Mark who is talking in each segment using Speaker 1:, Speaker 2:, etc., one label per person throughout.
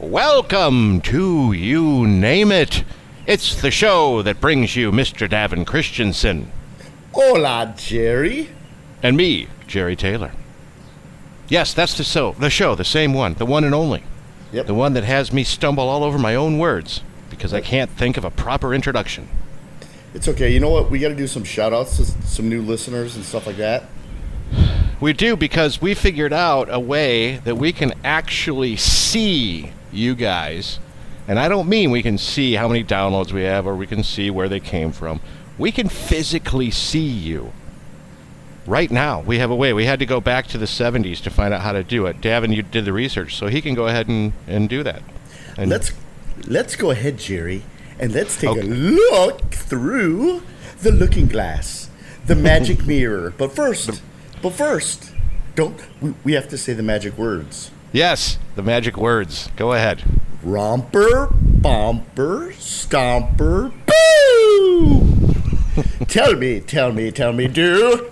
Speaker 1: Welcome to You Name It. It's the show that brings you Mr. Davin Christensen.
Speaker 2: Hola, Jerry.
Speaker 1: And me, Jerry Taylor. Yes, that's the show, the same one, the one and only.
Speaker 2: Yep.
Speaker 1: The one that has me stumble all over my own words because I can't think of a proper introduction.
Speaker 2: It's okay. You know what? We got to do some shout-outs to some new listeners and stuff like that.
Speaker 1: We do, because we figured out a way that we can actually see you guys. And I don't mean we can see how many downloads we have or we can see where they came from. We can physically see you. Right now, we have a way. We had to go back to the 70s to find out how to do it. Davin, you did the research, so he can go ahead and do that. And
Speaker 2: let's go ahead, Jerry, and let's take a look through the looking glass, the magic mirror. But first, we have to say the magic words.
Speaker 1: Yes, the magic words. Go ahead.
Speaker 2: Romper, bumper, stomper, boo! Tell me, do.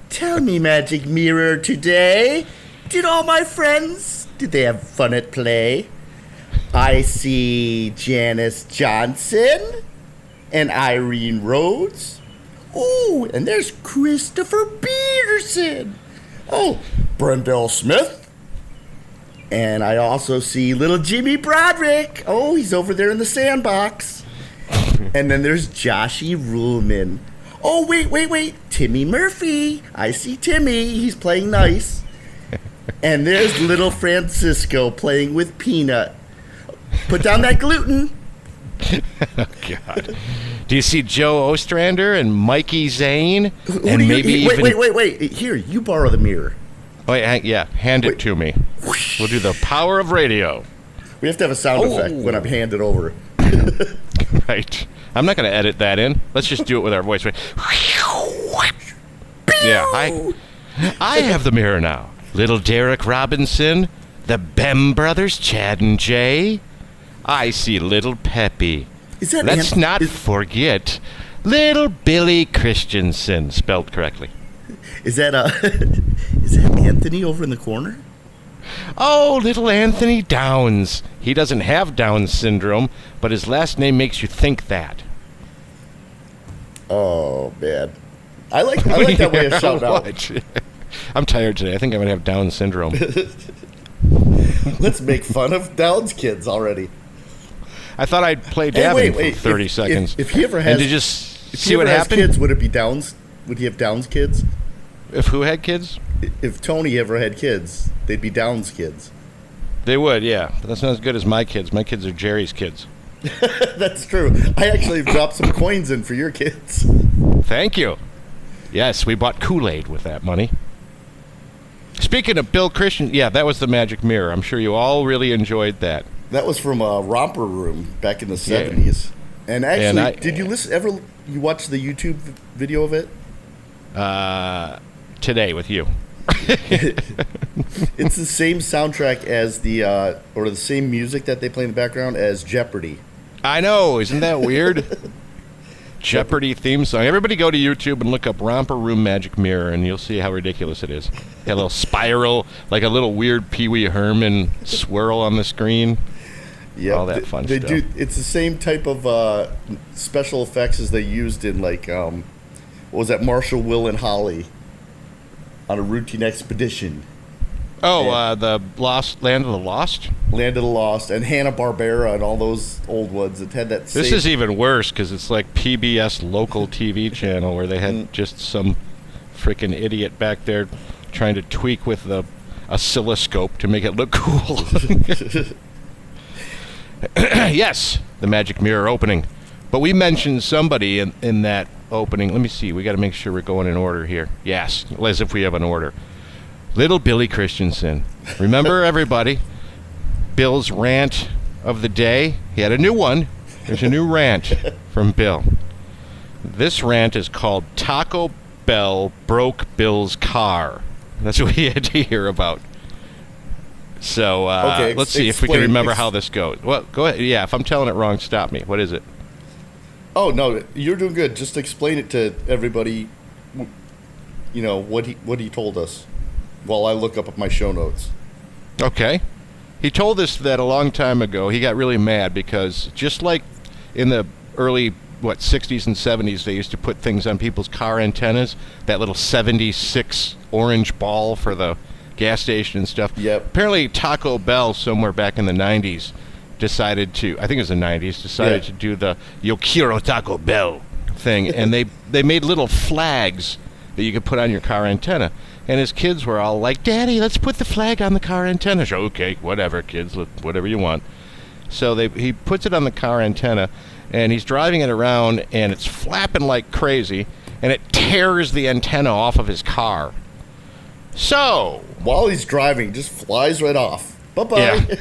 Speaker 2: Tell me, magic mirror, today, did all my friends, did they have fun at play? I see Janice Johnson and Irene Rhodes. Oh, and there's Christopher Peterson. Oh, Brendel Smith. And I also see little Jimmy Broderick. Oh, he's over there in the sandbox. And then there's Joshy Ruhlman. Oh, wait. Timmy Murphy. I see Timmy. He's playing nice. And there's little Francisco playing with Peanut. Put down that gluten.
Speaker 1: Oh, God. Do you see Joe Ostrander and Mikey Zane?
Speaker 2: Wait. Here, you borrow the mirror.
Speaker 1: Oh, yeah. Hand it to me. We'll do the power of radio.
Speaker 2: We have to have a sound effect when I'm handed over.
Speaker 1: Right. I'm not going to edit that in. Let's just do it with our voice. Yeah, I have the mirror now. Little Derek Robinson, the Bem brothers, Chad and Jay. I see little Peppy. Let's not forget little Billy Christensen, spelled correctly.
Speaker 2: Is that Anthony over in the corner?
Speaker 1: Oh, little Anthony Downs. He doesn't have Down syndrome, but his last name makes you think that.
Speaker 2: Oh, man. I like that way of shouting out.
Speaker 1: I'm tired today. I think I'm going to have Down syndrome.
Speaker 2: Let's make fun of Down's kids already.
Speaker 1: I thought I'd play Davin for 30 seconds.
Speaker 2: If he ever has,
Speaker 1: and to just see what happened.
Speaker 2: Kids, would it be Downs? Would he have Downs kids?
Speaker 1: If who had kids?
Speaker 2: If Tony ever had kids, they'd be Downs kids.
Speaker 1: They would, yeah. But that's not as good as my kids. My kids are Jerry's kids.
Speaker 2: That's true. I actually dropped some coins in for your kids.
Speaker 1: Thank you. Yes, we bought Kool-Aid with that money. Speaking of Bill Christian, yeah, that was the magic mirror. I'm sure you all really enjoyed that.
Speaker 2: That was from a romper room back in the 70s. Yeah. And actually, did you watch the YouTube video of it?
Speaker 1: Today with you.
Speaker 2: It's the same soundtrack as or the same music that they play in the background as Jeopardy.
Speaker 1: I know, isn't that weird? Jeopardy theme song. Everybody go to YouTube and look up Romper Room Magic Mirror, and you'll see how ridiculous it is. A little spiral, like a little weird Pee Wee Herman swirl on the screen. Yeah, all that fun stuff.
Speaker 2: It's the same type of special effects as they used in what was that, Marshall, Will, and Holly on a routine expedition.
Speaker 1: Oh, the Land of the Lost?
Speaker 2: Land of the Lost, and Hanna-Barbera and all those old ones that had that same...
Speaker 1: This is even worse, because it's like PBS local TV channel where they had just some freaking idiot back there trying to tweak with the oscilloscope to make it look cool. Yes, the magic mirror opening. But we mentioned somebody in that opening. Let me see. We got to make sure we're going in order here. Yes, as if we have an order. Little Billy Christensen. Remember, everybody, Bill's rant of the day? He had a new one. There's a new rant from Bill. This rant is called Taco Bell Broke Bill's Car. That's what he had to hear about. So let's see if we can remember how this goes. Well, go ahead. Yeah, if I'm telling it wrong, stop me. What is it?
Speaker 2: Oh, no, you're doing good. Just explain it to everybody, you know, what he told us while I look up my show notes.
Speaker 1: Okay. He told us that a long time ago. He got really mad because just like in the early 60s and 70s, they used to put things on people's car antennas, that little 76 orange ball for the gas station and stuff.
Speaker 2: Yep.
Speaker 1: Apparently Taco Bell somewhere back in the 90s decided to, I think it was the 90s, decided to do the Yo quiero Taco Bell thing, and they made little flags that you could put on your car antenna. And his kids were all like, Daddy, let's put the flag on the car antenna. So, okay, whatever, kids, whatever you want. So he puts it on the car antenna, and he's driving it around, and it's flapping like crazy, and it tears the antenna off of his car. So
Speaker 2: while he's driving, just flies right off. Bye-bye.
Speaker 1: Yeah.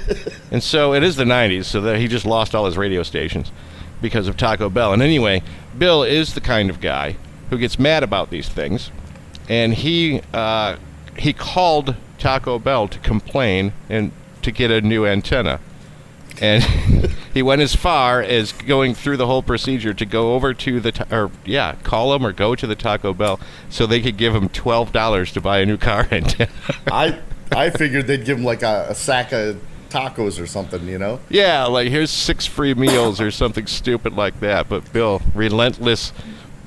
Speaker 1: And so it is the 90s, so that he just lost all his radio stations because of Taco Bell. And anyway, Bill is the kind of guy who gets mad about these things, and he called Taco Bell to complain and to get a new antenna. And he went as far as going through the whole procedure to go over to call him or go to the Taco Bell so they could give him $12 to buy a new car antenna.
Speaker 2: I figured they'd give him like a sack of tacos or something, you know?
Speaker 1: Yeah, like here's 6 free meals or something stupid like that. But Bill, relentless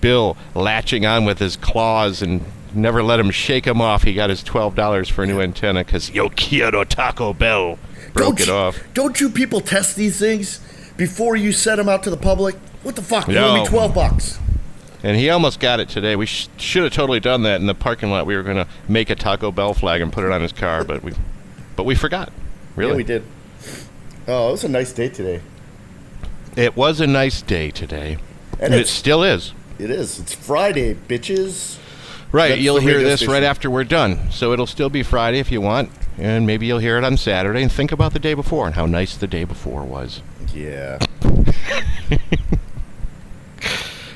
Speaker 1: Bill, latching on with his claws and never let him shake him off. He got his $12 for a new antenna because Yo quiero Taco Bell broke it off.
Speaker 2: Don't you people test these things before you send them out to the public? What the fuck? You
Speaker 1: No.
Speaker 2: owe me $12.
Speaker 1: And he almost got it today. We should have totally done that in the parking lot. We were going to make a Taco Bell flag and put it on his car, but we forgot. Really?
Speaker 2: Yeah, we did. Oh, it was a nice day today.
Speaker 1: It was a nice day today.
Speaker 2: And
Speaker 1: it still is.
Speaker 2: It is. It's Friday, bitches.
Speaker 1: Right,
Speaker 2: That's
Speaker 1: you'll
Speaker 2: the
Speaker 1: hear
Speaker 2: radio
Speaker 1: this
Speaker 2: station.
Speaker 1: right after we're done. So it'll still be Friday if you want, and maybe you'll hear it on Saturday and think about the day before and how nice the day before was.
Speaker 2: Yeah.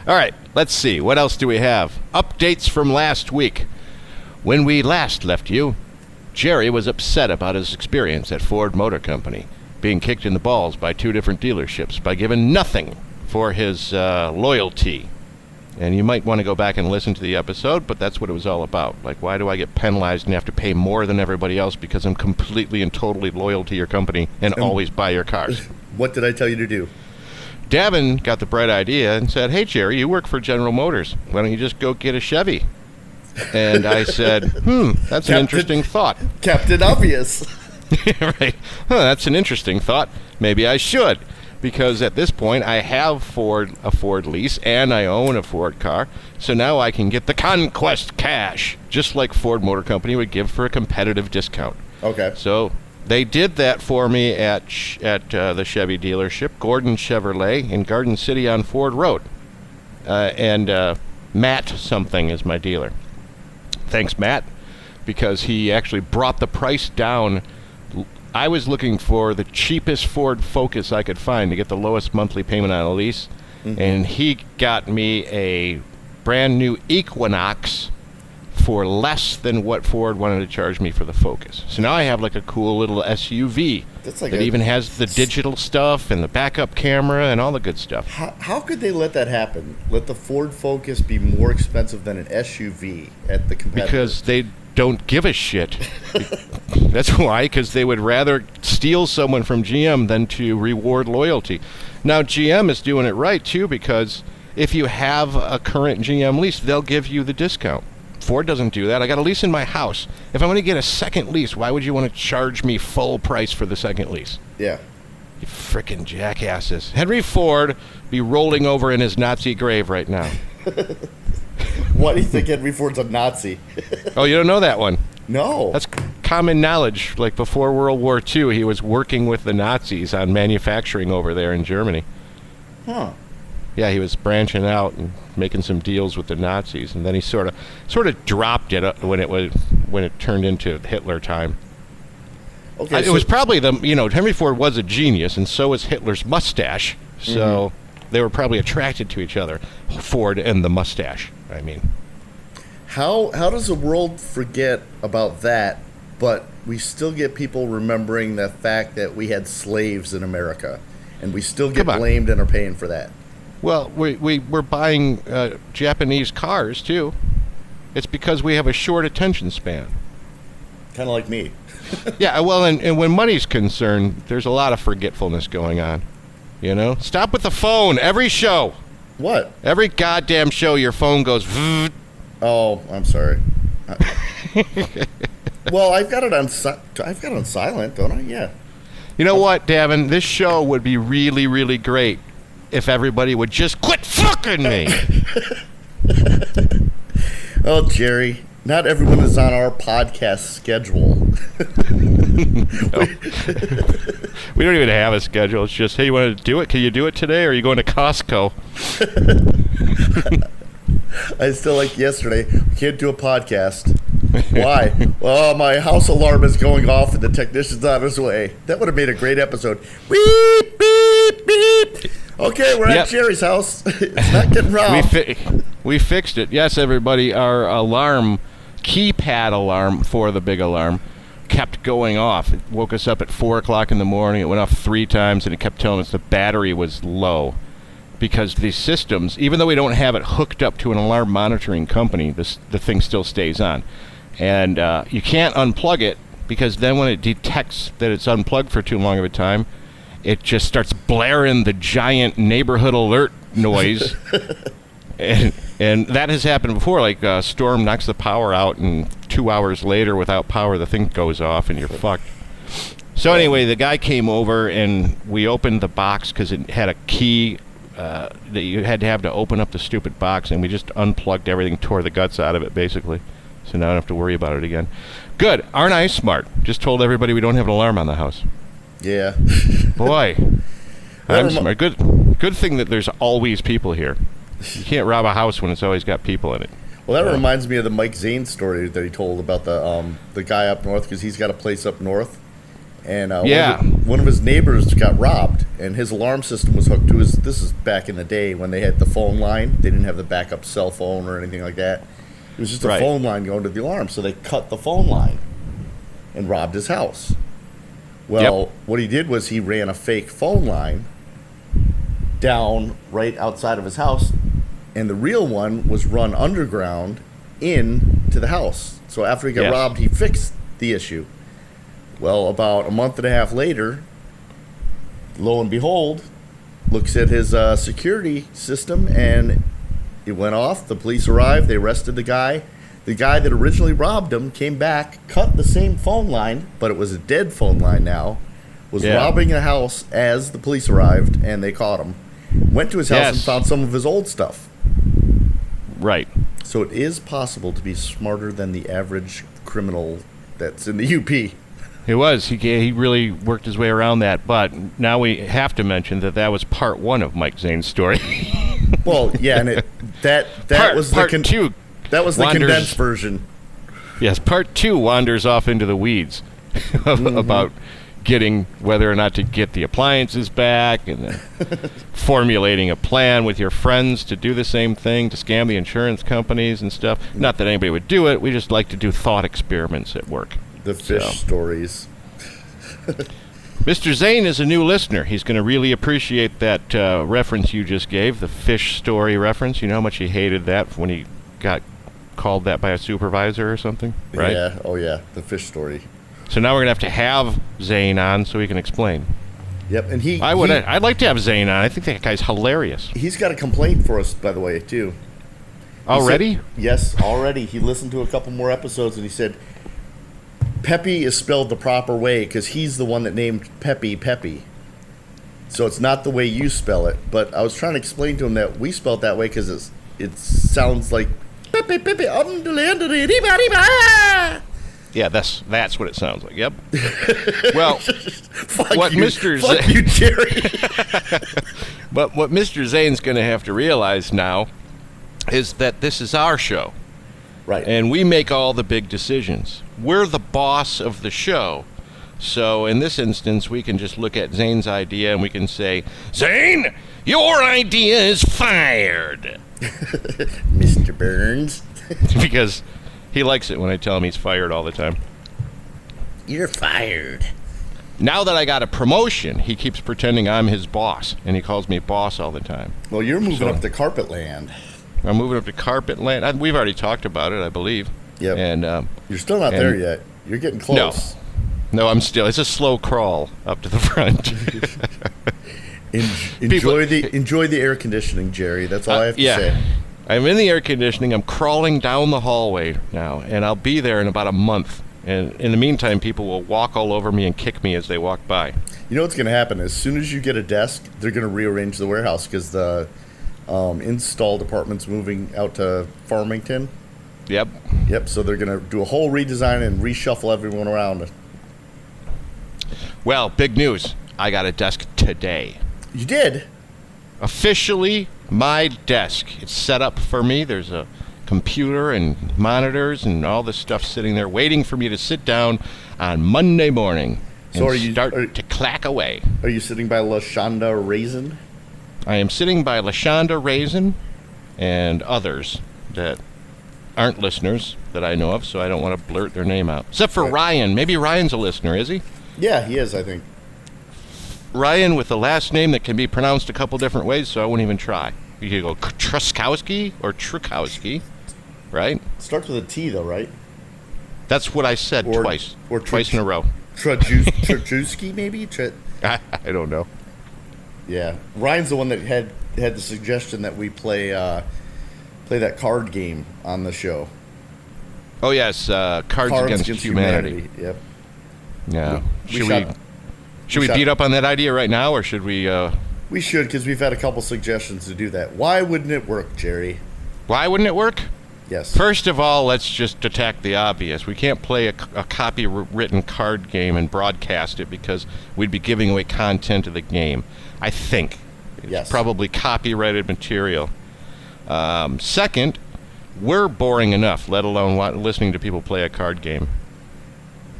Speaker 1: All right, let's see. What else do we have? Updates from last week. When we last left you, Jerry was upset about his experience at Ford Motor Company, being kicked in the balls by 2 different dealerships by giving nothing for his loyalty. And you might want to go back and listen to the episode, but that's what it was all about. Like, why do I get penalized and have to pay more than everybody else because I'm completely and totally loyal to your company and always buy your cars?
Speaker 2: What did I tell you to do?
Speaker 1: Davin got the bright idea and said, hey, Jerry, you work for General Motors. Why don't you just go get a Chevy? And I said, that's an interesting thought.
Speaker 2: Captain Obvious.
Speaker 1: Right. That's an interesting thought. Maybe I should. Because at this point, I have a Ford lease, and I own a Ford car. So now I can get the Conquest Cash, just like Ford Motor Company would give for a competitive discount.
Speaker 2: Okay.
Speaker 1: So they did that for me at the Chevy dealership, Gordon Chevrolet, in Garden City on Ford Road. And Matt something is my dealer. Thanks, Matt, because he actually brought the price down. I was looking for the cheapest Ford Focus I could find to get the lowest monthly payment on a lease, and he got me a brand new Equinox for less than what Ford wanted to charge me for the Focus. So now I have like a cool little SUV that even has the digital stuff and the backup camera and all the good stuff.
Speaker 2: How could they let that happen? Let the Ford Focus be more expensive than an SUV at the competitor?
Speaker 1: Because they don't give a shit. That's why, because they would rather steal someone from GM than to reward loyalty. Now, GM is doing it right, too, because if you have a current GM lease, they'll give you the discount. Ford doesn't do that. I got a lease in my house. If I'm going to get a second lease, why would you want to charge me full price for the second lease?
Speaker 2: Yeah.
Speaker 1: You frickin' jackasses. Henry Ford be rolling over in his Nazi grave right now.
Speaker 2: Why do you think Henry Ford's a Nazi?
Speaker 1: Oh, you don't know that one?
Speaker 2: No.
Speaker 1: That's common knowledge. Like before World War II, he was working with the Nazis on manufacturing over there in Germany.
Speaker 2: Huh.
Speaker 1: Yeah, he was branching out and making some deals with the Nazis, and then he sort of dropped it when it turned into Hitler time.
Speaker 2: Okay.
Speaker 1: It was probably Henry Ford was a genius, and so was Hitler's mustache. So they were probably attracted to each other, Ford and the mustache. I mean,
Speaker 2: how does the world forget about that, but we still get people remembering the fact that we had slaves in America, and we still get blamed and are paying for that?
Speaker 1: Well, we're buying Japanese cars, too. It's because we have a short attention span.
Speaker 2: Kind of like me.
Speaker 1: Yeah, well, and when money's concerned, there's a lot of forgetfulness going on. You know? Stop with the phone. Every show.
Speaker 2: What?
Speaker 1: Every goddamn show, your phone goes...
Speaker 2: Oh, I'm sorry. Well, I've got it on silent, don't I? Yeah.
Speaker 1: You know what, Davin? This show would be really, really great if everybody would just quit fucking me.
Speaker 2: Oh, Jerry, not everyone is on our podcast schedule.
Speaker 1: We don't even have a schedule. It's just, hey, you want to do it? Can you do it today, or are you going to Costco?
Speaker 2: I still like yesterday. We can't do a podcast. Why? Well, my house alarm is going off and the technician's on his way. That would have made a great episode. Beep, beep, beep. Okay, we're at Jerry's house. It's not getting robbed.
Speaker 1: We fixed it. Yes, everybody, our alarm, keypad alarm for the big alarm, kept going off. It woke us up at 4 o'clock in the morning. It went off 3 times, and it kept telling us the battery was low. Because these systems, even though we don't have it hooked up to an alarm monitoring company, the thing still stays on. And you can't unplug it, because then when it detects that it's unplugged for too long of a time, it just starts blaring the giant neighborhood alert noise. and that has happened before. Like a storm knocks the power out, and 2 hours later, without power, the thing goes off, and you're fucked. So anyway, the guy came over, and we opened the box because it had a key that you had to have to open up the stupid box, and we just unplugged everything, tore the guts out of it, basically. So now I don't have to worry about it again. Good. Aren't I smart? Just told everybody we don't have an alarm on the house.
Speaker 2: Yeah.
Speaker 1: Boy. I'm smart. Good thing that there's always people here. You can't rob a house when it's always got people in it.
Speaker 2: Well, that reminds me of the Mike Zane story that he told about the guy up north, because he's got a place up north. And one of his neighbors got robbed, and his alarm system was hooked to his... This is back in the day when they had the phone line. They didn't have the backup cell phone or anything like that. It was just a phone line going to the alarm, so they cut the phone line and robbed his house. Well, what he did was he ran a fake phone line down right outside of his house, and the real one was run underground into the house. So after he got robbed, he fixed the issue. Well, about a month and a half later, lo and behold, looks at his security system, and it went off. The police arrived. They arrested the guy. The guy that originally robbed him came back, cut the same phone line, but it was a dead phone line now, was robbing a house as the police arrived, and they caught him. Went to his house and found some of his old stuff.
Speaker 1: Right.
Speaker 2: So it is possible to be smarter than the average criminal that's in the UP.
Speaker 1: It was. He really worked his way around that, but now we have to mention that was part 1 of Mike Zane's story.
Speaker 2: Well, yeah, and that was the condensed version.
Speaker 1: Yes, part 2 wanders off into the weeds about getting whether or not to get the appliances back, and then formulating a plan with your friends to do the same thing, to scam the insurance companies and stuff. Not that anybody would do it. We just like to do thought experiments at work.
Speaker 2: The fish stories.
Speaker 1: Mr. Zane is a new listener. He's going to really appreciate that reference you just gave, the fish story reference. You know how much he hated that when he got called that by a supervisor or something, right?
Speaker 2: Yeah, oh yeah, the fish story.
Speaker 1: So now we're going to have Zane on so he can explain.
Speaker 2: Yep, and
Speaker 1: I'd like to have Zane on. I think that guy's hilarious.
Speaker 2: He's got a complaint for us, by the way, too.
Speaker 1: Already?
Speaker 2: Yes, already. He listened to a couple more episodes, and he said Peppy is spelled the proper way because he's the one that named Peppy. So it's not the way you spell it. But I was trying to explain to him that we spell it that way because it sounds like Peppy.
Speaker 1: Yeah, that's what it sounds like. Yep. Well,
Speaker 2: fuck you, Jerry.
Speaker 1: But what Mr. Zane's going to have to realize now is that this is our show.
Speaker 2: Right.
Speaker 1: And we make all the big decisions. We're the boss of the show. So in this instance, we can just look at Zane's idea and we can say, Zane, your idea is fired.
Speaker 2: Mr. Burns.
Speaker 1: Because he likes it when I tell him he's fired all the time.
Speaker 2: You're fired.
Speaker 1: Now that I got a promotion, he keeps pretending I'm his boss, and he calls me boss all the time.
Speaker 2: Well, you're moving up to carpet land.
Speaker 1: I'm moving up to carpet land. We've already talked about it, I believe.
Speaker 2: Yep.
Speaker 1: And
Speaker 2: you're still not there yet. You're getting close.
Speaker 1: No, I'm still. It's a slow crawl up to the front.
Speaker 2: Enjoy the air conditioning, Jerry. That's all I have to say.
Speaker 1: I'm in the air conditioning. I'm crawling down the hallway now, and I'll be there in about a month. And in the meantime, people will walk all over me and kick me as they walk by.
Speaker 2: You know what's going to happen? As soon as you get a desk, they're going to rearrange the warehouse because the install department's moving out to Farmington.
Speaker 1: Yep.
Speaker 2: So they're going to do a whole redesign and reshuffle everyone around.
Speaker 1: Well, big news. I got a desk today.
Speaker 2: You did?
Speaker 1: Officially, my desk. It's set up for me. There's a computer and monitors and all this stuff sitting there waiting for me to sit down on Monday morning and start to clack away.
Speaker 2: Are you sitting by LaShonda Raisin?
Speaker 1: I am sitting by LaShonda Raisin and others that aren't listeners that I know of, so I don't want to blurt their name out. Except for Ryan. Maybe Ryan's a listener, is he?
Speaker 2: Yeah, he is, I think.
Speaker 1: Ryan with the last name that can be pronounced a couple different ways, so I won't even try. You could go Truskowski or Trukowski, right?
Speaker 2: Starts with a T, though, right?
Speaker 1: That's what I said twice. Or twice in a row.
Speaker 2: Trajewski, maybe?
Speaker 1: I don't know.
Speaker 2: Yeah. Ryan's the one that had the suggestion that we play that card game on the show.
Speaker 1: Oh, yes. Cards Against Humanity.
Speaker 2: Yep.
Speaker 1: Yeah. Should we beat up on that idea right now, or should we...
Speaker 2: We should, because we've had a couple suggestions to do that. Why wouldn't it work, Jerry?
Speaker 1: Why wouldn't it work?
Speaker 2: Yes.
Speaker 1: First of all, let's just attack the obvious. We can't play a copy-written card game and broadcast it because we'd be giving away content of the game. I think. It's probably copyrighted material. Second, we're boring enough, let alone listening to people play a card game.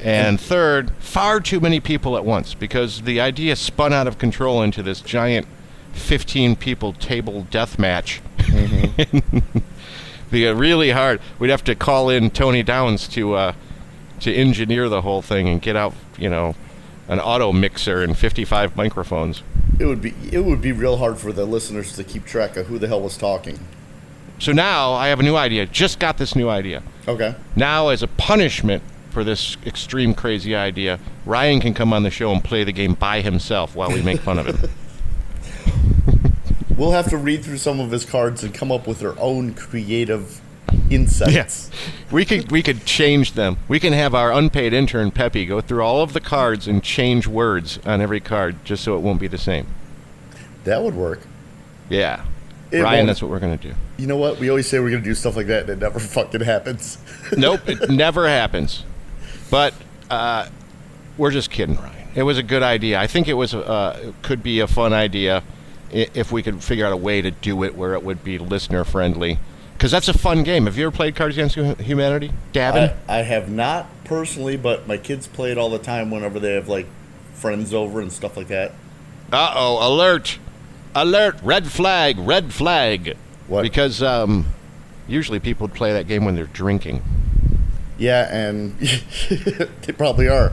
Speaker 1: And third, far too many people at once, because the idea spun out of control into this giant 15-people table death match. Mm-hmm. Be really hard. We'd have to call in Tony Downs to engineer the whole thing and get out, an auto mixer and 55 microphones.
Speaker 2: It would be real hard for the listeners to keep track of who the hell was talking.
Speaker 1: So now I have a new idea. Just got this new idea.
Speaker 2: Okay. Now,
Speaker 1: as a punishment for this extreme crazy idea, Ryan can come on the show and play the game by himself while we make fun of him.
Speaker 2: We'll have to read through some of his cards and come up with our own creative insights.
Speaker 1: Yes. We could change them. We can have our unpaid intern, Peppy, go through all of the cards and change words on every card just so it won't be the same.
Speaker 2: That would work.
Speaker 1: Yeah. Ryan, that's what we're going to do.
Speaker 2: You know what? We always say we're going to do stuff like that, and it never fucking happens.
Speaker 1: Nope, it never happens. But we're just kidding, Ryan. It was a good idea. I think it could be a fun idea if we could figure out a way to do it where it would be listener-friendly. Because that's a fun game. Have you ever played Cards Against Humanity, Davin?
Speaker 2: I have not personally, but my kids play it all the time whenever they have, friends over and stuff like that.
Speaker 1: Uh-oh, alert. Alert, red flag.
Speaker 2: What?
Speaker 1: Because usually people would play that game when they're drinking.
Speaker 2: Yeah, and they probably are.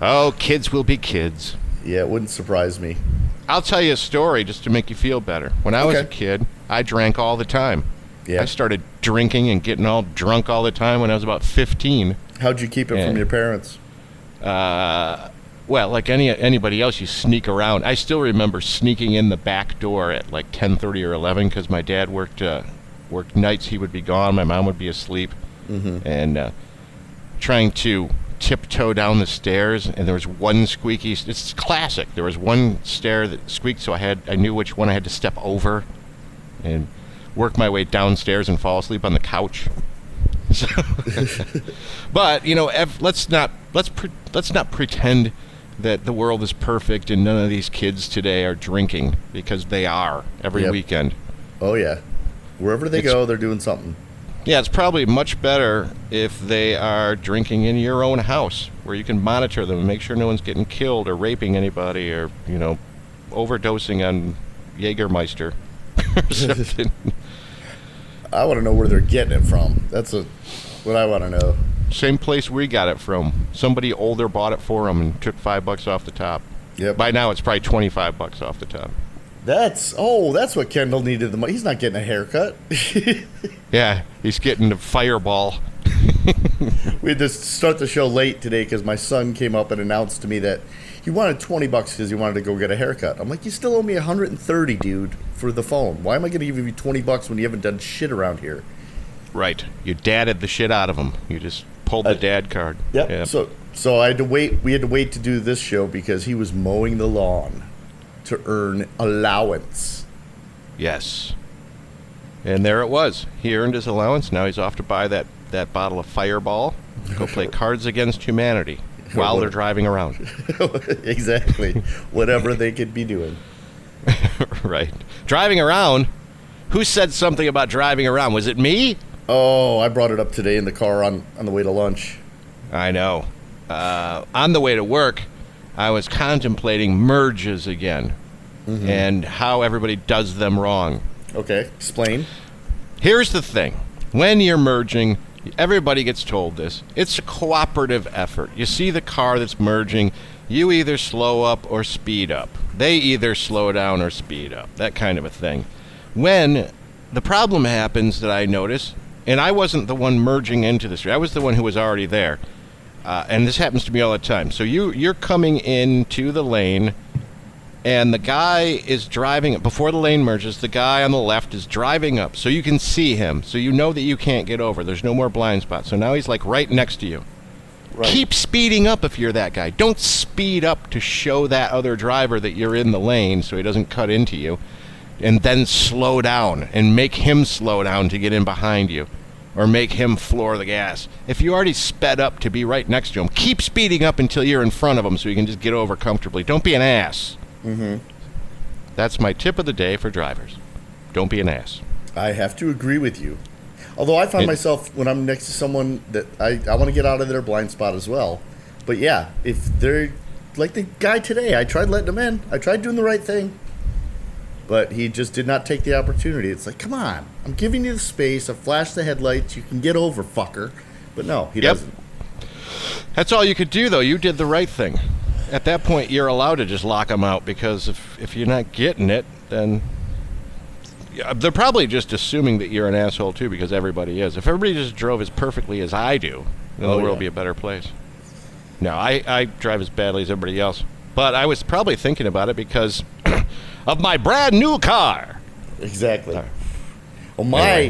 Speaker 1: Oh, kids will be kids.
Speaker 2: Yeah, it wouldn't surprise me.
Speaker 1: I'll tell you a story just to make you feel better. When I was a kid, I drank all the time.
Speaker 2: Yeah.
Speaker 1: I started drinking and getting all drunk all the time when I was about 15.
Speaker 2: How'd you keep it from your parents?
Speaker 1: Well, like anybody else, you sneak around. I still remember sneaking in the back door at 10:30 or 11 because my dad worked nights. He would be gone. My mom would be asleep. Mm-hmm. And trying to tiptoe down the stairs, and there was one squeaky. It's classic. There was one stair that squeaked, so I knew which one I had to step over, and work my way downstairs and fall asleep on the couch. So, but let's not pretend that the world is perfect and none of these kids today are drinking, because they are every weekend.
Speaker 2: Oh yeah, wherever they go, they're doing something.
Speaker 1: Yeah, it's probably much better if they are drinking in your own house, where you can monitor them and make sure no one's getting killed or raping anybody or, overdosing on Jägermeister or something.
Speaker 2: I want to know where they're getting it from. That's what I want to know.
Speaker 1: Same place we got it from. Somebody older bought it for them and took $5 off the top.
Speaker 2: Yep.
Speaker 1: By now, it's probably $25 off the top.
Speaker 2: That's what Kendall needed the money. He's not getting a haircut.
Speaker 1: Yeah, he's getting the Fireball.
Speaker 2: We had to start the show late today because my son came up and announced to me that he wanted $20 because he wanted to go get a haircut. I'm like, you still owe me $130, dude, for the phone. Why am I going to give you $20 when you haven't done shit around here?
Speaker 1: Right. You dadded the shit out of him. You just pulled the dad card.
Speaker 2: Yep. So I had to wait. We had to wait to do this show because he was mowing the lawn to earn allowance.
Speaker 1: Yes. And there it was. He earned his allowance. Now he's off to buy that bottle of Fireball. Go play Cards Against Humanity while they're driving around.
Speaker 2: Exactly. Whatever they could be doing.
Speaker 1: Right. Driving around? Who said something about driving around? Was it me?
Speaker 2: Oh, I brought it up today in the car on the way to lunch.
Speaker 1: I know. On the way to work, I was contemplating merges again and how everybody does them wrong.
Speaker 2: Okay, explain.
Speaker 1: Here's the thing. When you're merging, everybody gets told this. It's a cooperative effort. You see the car that's merging, you either slow up or speed up. They either slow down or speed up. That kind of a thing. When the problem happens that I notice, and I wasn't the one merging into the street. I was the one who was already there. And this happens to me all the time. So you're coming into the lane, and the guy is driving. Before the lane merges, the guy on the left is driving up. So you can see him. So you know that you can't get over. There's no more blind spots. So now he's like right next to you. Right. Keep speeding up if you're that guy. Don't speed up to show that other driver that you're in the lane so he doesn't cut into you. And then slow down and make him slow down to get in behind you. Or make him floor the gas. If you already sped up to be right next to him, keep speeding up until you're in front of him so you can just get over comfortably. Don't be an ass. That's my tip of the day for drivers. Don't be an ass.
Speaker 2: I have to agree with you. Although I find myself, when I'm next to someone that I want to get out of their blind spot as well. But yeah, if they're like the guy today, I tried letting him in. I tried doing the right thing. But he just did not take the opportunity. It's like, come on. I'm giving you the space. I flashed the headlights. You can get over, fucker. But no, he doesn't.
Speaker 1: That's all you could do, though. You did the right thing. At that point, you're allowed to just lock them out because if you're not getting it, then they're probably just assuming that you're an asshole, too, because everybody is. If everybody just drove as perfectly as I do, then the world would be a better place. No, I drive as badly as everybody else. But I was probably thinking about it because of my brand new car.
Speaker 2: Exactly. Well,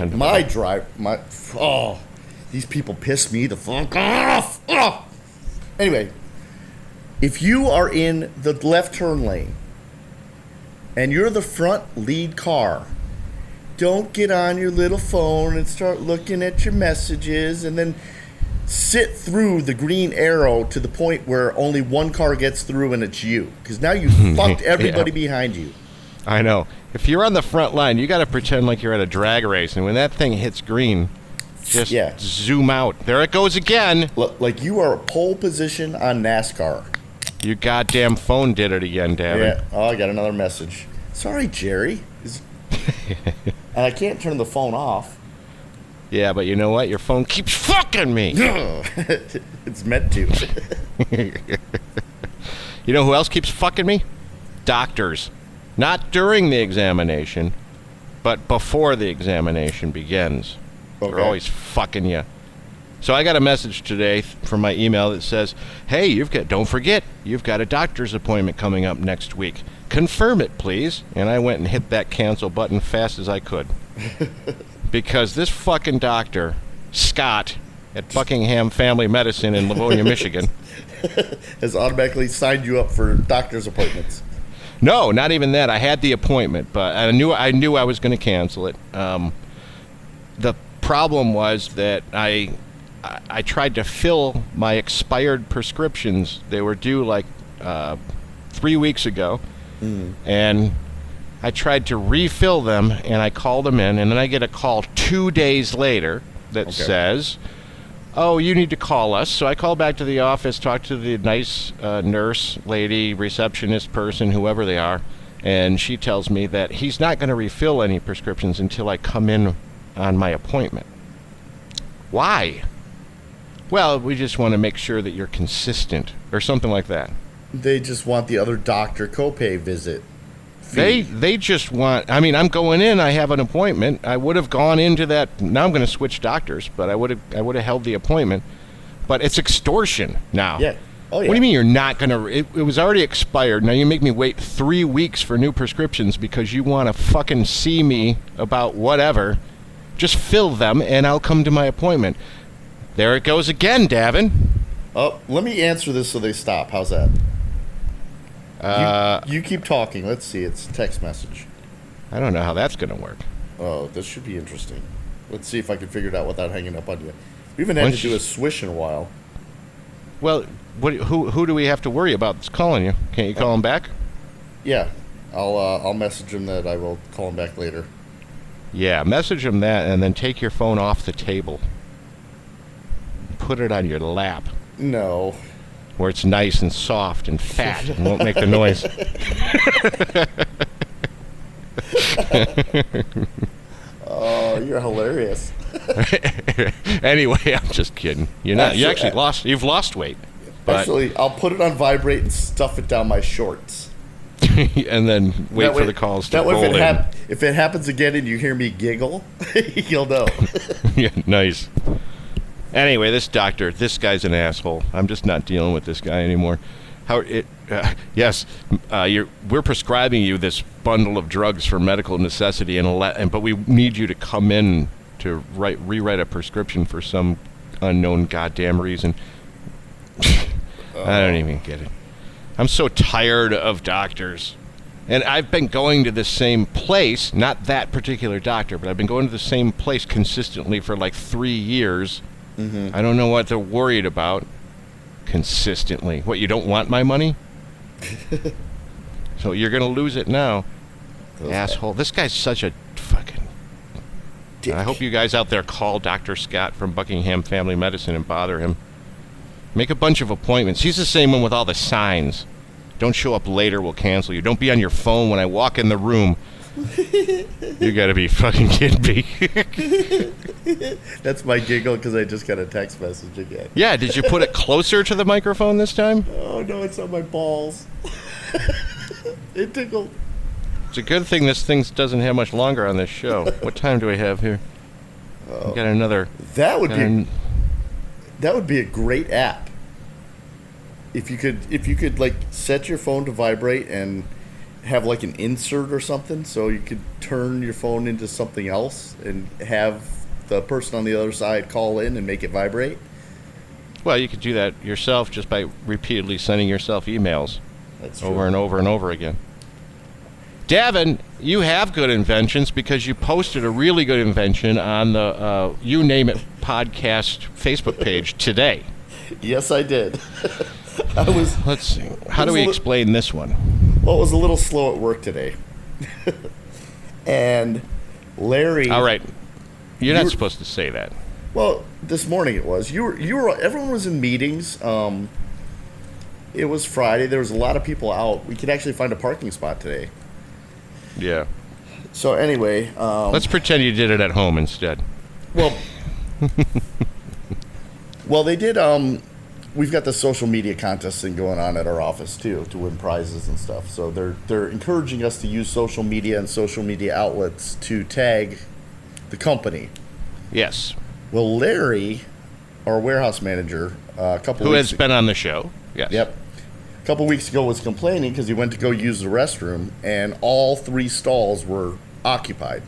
Speaker 2: these people piss me the fuck off. Oh. Anyway, if you are in the left turn lane and you're the front lead car, don't get on your little phone and start looking at your messages and then sit through the green arrow to the point where only one car gets through and it's you. Because now you fucked everybody behind you.
Speaker 1: I know. If you're on the front line, you got to pretend like you're at a drag race. And when that thing hits green, just zoom out. There it goes again.
Speaker 2: Like you are pole position on NASCAR.
Speaker 1: Your goddamn phone did it again, Davin.
Speaker 2: Yeah. Oh, I got another message. Sorry, Jerry. And I can't turn the phone off.
Speaker 1: Yeah, but you know what? Your phone keeps fucking me.
Speaker 2: It's meant to.
Speaker 1: You know who else keeps fucking me? Doctors. Not during the examination, but before the examination begins. Okay. They're always fucking you. So I got a message today from my email that says, hey, don't forget, you've got a doctor's appointment coming up next week. Confirm it, please. And I went and hit that cancel button fast as I could. Because this fucking doctor, Scott, at Buckingham Family Medicine in Livonia, Michigan,
Speaker 2: has automatically signed you up for doctor's appointments.
Speaker 1: No, not even that. I had the appointment, but I knew I was going to cancel it. The problem was that I tried to fill my expired prescriptions. They were due like 3 weeks ago, and I tried to refill them, and I called them in, and then I get a call 2 days later that says, oh, you need to call us. So I call back to the office, talk to the nice nurse, lady, receptionist person, whoever they are, and she tells me that he's not going to refill any prescriptions until I come in on my appointment. Why? Well, we just want to make sure that you're consistent, or something like that.
Speaker 2: They just want the other doctor copay visit
Speaker 1: They just want. I mean, I'm going in. I have an appointment. I would have gone into that. Now I'm going to switch doctors, but I would have held the appointment. But it's extortion now.
Speaker 2: Yeah. Oh, yeah.
Speaker 1: What do you mean you're not going to? It was already expired. Now you make me wait 3 weeks for new prescriptions because you want to fucking see me about whatever. Just fill them, and I'll come to my appointment. There it goes again, Davin.
Speaker 2: Oh, let me answer this so they stop. How's that? You keep talking. Let's see. It's a text message.
Speaker 1: I don't know how that's going to work.
Speaker 2: Oh, this should be interesting. Let's see if I can figure it out without hanging up on you. We haven't had to do a swish in a while.
Speaker 1: Well, who do we have to worry about that's calling you? Can't you call him back?
Speaker 2: Yeah. I'll message him that I will call him back later.
Speaker 1: Yeah, message him that and then take your phone off the table. Put it on your lap.
Speaker 2: No.
Speaker 1: Where it's nice and soft and fat and won't make the noise.
Speaker 2: Oh, you're hilarious.
Speaker 1: Anyway, I'm just kidding. You've lost weight.
Speaker 2: Actually, I'll put it on vibrate and stuff it down my shorts.
Speaker 1: And then wait for the calls to roll in.
Speaker 2: If it happens again and you hear me giggle, you'll know.
Speaker 1: Yeah, nice. Anyway, this guy's an asshole. I'm just not dealing with this guy anymore. Yes, we're prescribing you this bundle of drugs for medical necessity, but we need you to come in to rewrite a prescription for some unknown goddamn reason. I don't even get it. I'm so tired of doctors. And I've been going to the same place, not that particular doctor, but I've been going to the same place consistently for like 3 years. Mm-hmm. I don't know what they're worried about. Consistently. What, you don't want my money? So you're going to lose it now. Asshole. This guy's such a fucking... Dick. I hope you guys out there call Dr. Scott from Buckingham Family Medicine and bother him. Make a bunch of appointments. He's the same one with all the signs. Don't show up later, we'll cancel you. Don't be on your phone when I walk in the room. You gotta be fucking kidding me.
Speaker 2: That's my giggle because I just got a text message again.
Speaker 1: Yeah, did you put it closer to the microphone this time?
Speaker 2: Oh, no, it's on my balls. It tickled.
Speaker 1: It's a good thing this thing doesn't have much longer on this show. What time do we have here? We got another...
Speaker 2: That would be a great app. If you could like set your phone to vibrate and have like an insert or something, so you could turn your phone into something else and have the person on the other side call in and make it vibrate.
Speaker 1: Well, you could do that yourself just by repeatedly sending yourself emails.
Speaker 2: That's true.
Speaker 1: Over and over and over again. Davin, you have good inventions because you posted a really good invention on the You Name It podcast Facebook page today.
Speaker 2: Yes, I did.
Speaker 1: Let's see. How do we explain this one?
Speaker 2: Well, it was a little slow at work today. And Larry...
Speaker 1: All right. You're not supposed to say that.
Speaker 2: Well, this morning it was. Everyone was in meetings. It was Friday. There was a lot of people out. We could actually find a parking spot today.
Speaker 1: Yeah.
Speaker 2: So anyway...
Speaker 1: let's pretend you did it at home instead.
Speaker 2: Well... Well, they did... We've got the social media contest thing going on at our office, too, to win prizes and stuff. So they're encouraging us to use social media and social media outlets to tag the company.
Speaker 1: Yes.
Speaker 2: Well, Larry, our warehouse manager,
Speaker 1: who has been on the show. Yes.
Speaker 2: Yep. A couple weeks ago was complaining because he went to go use the restroom, and all 3 stalls were occupied.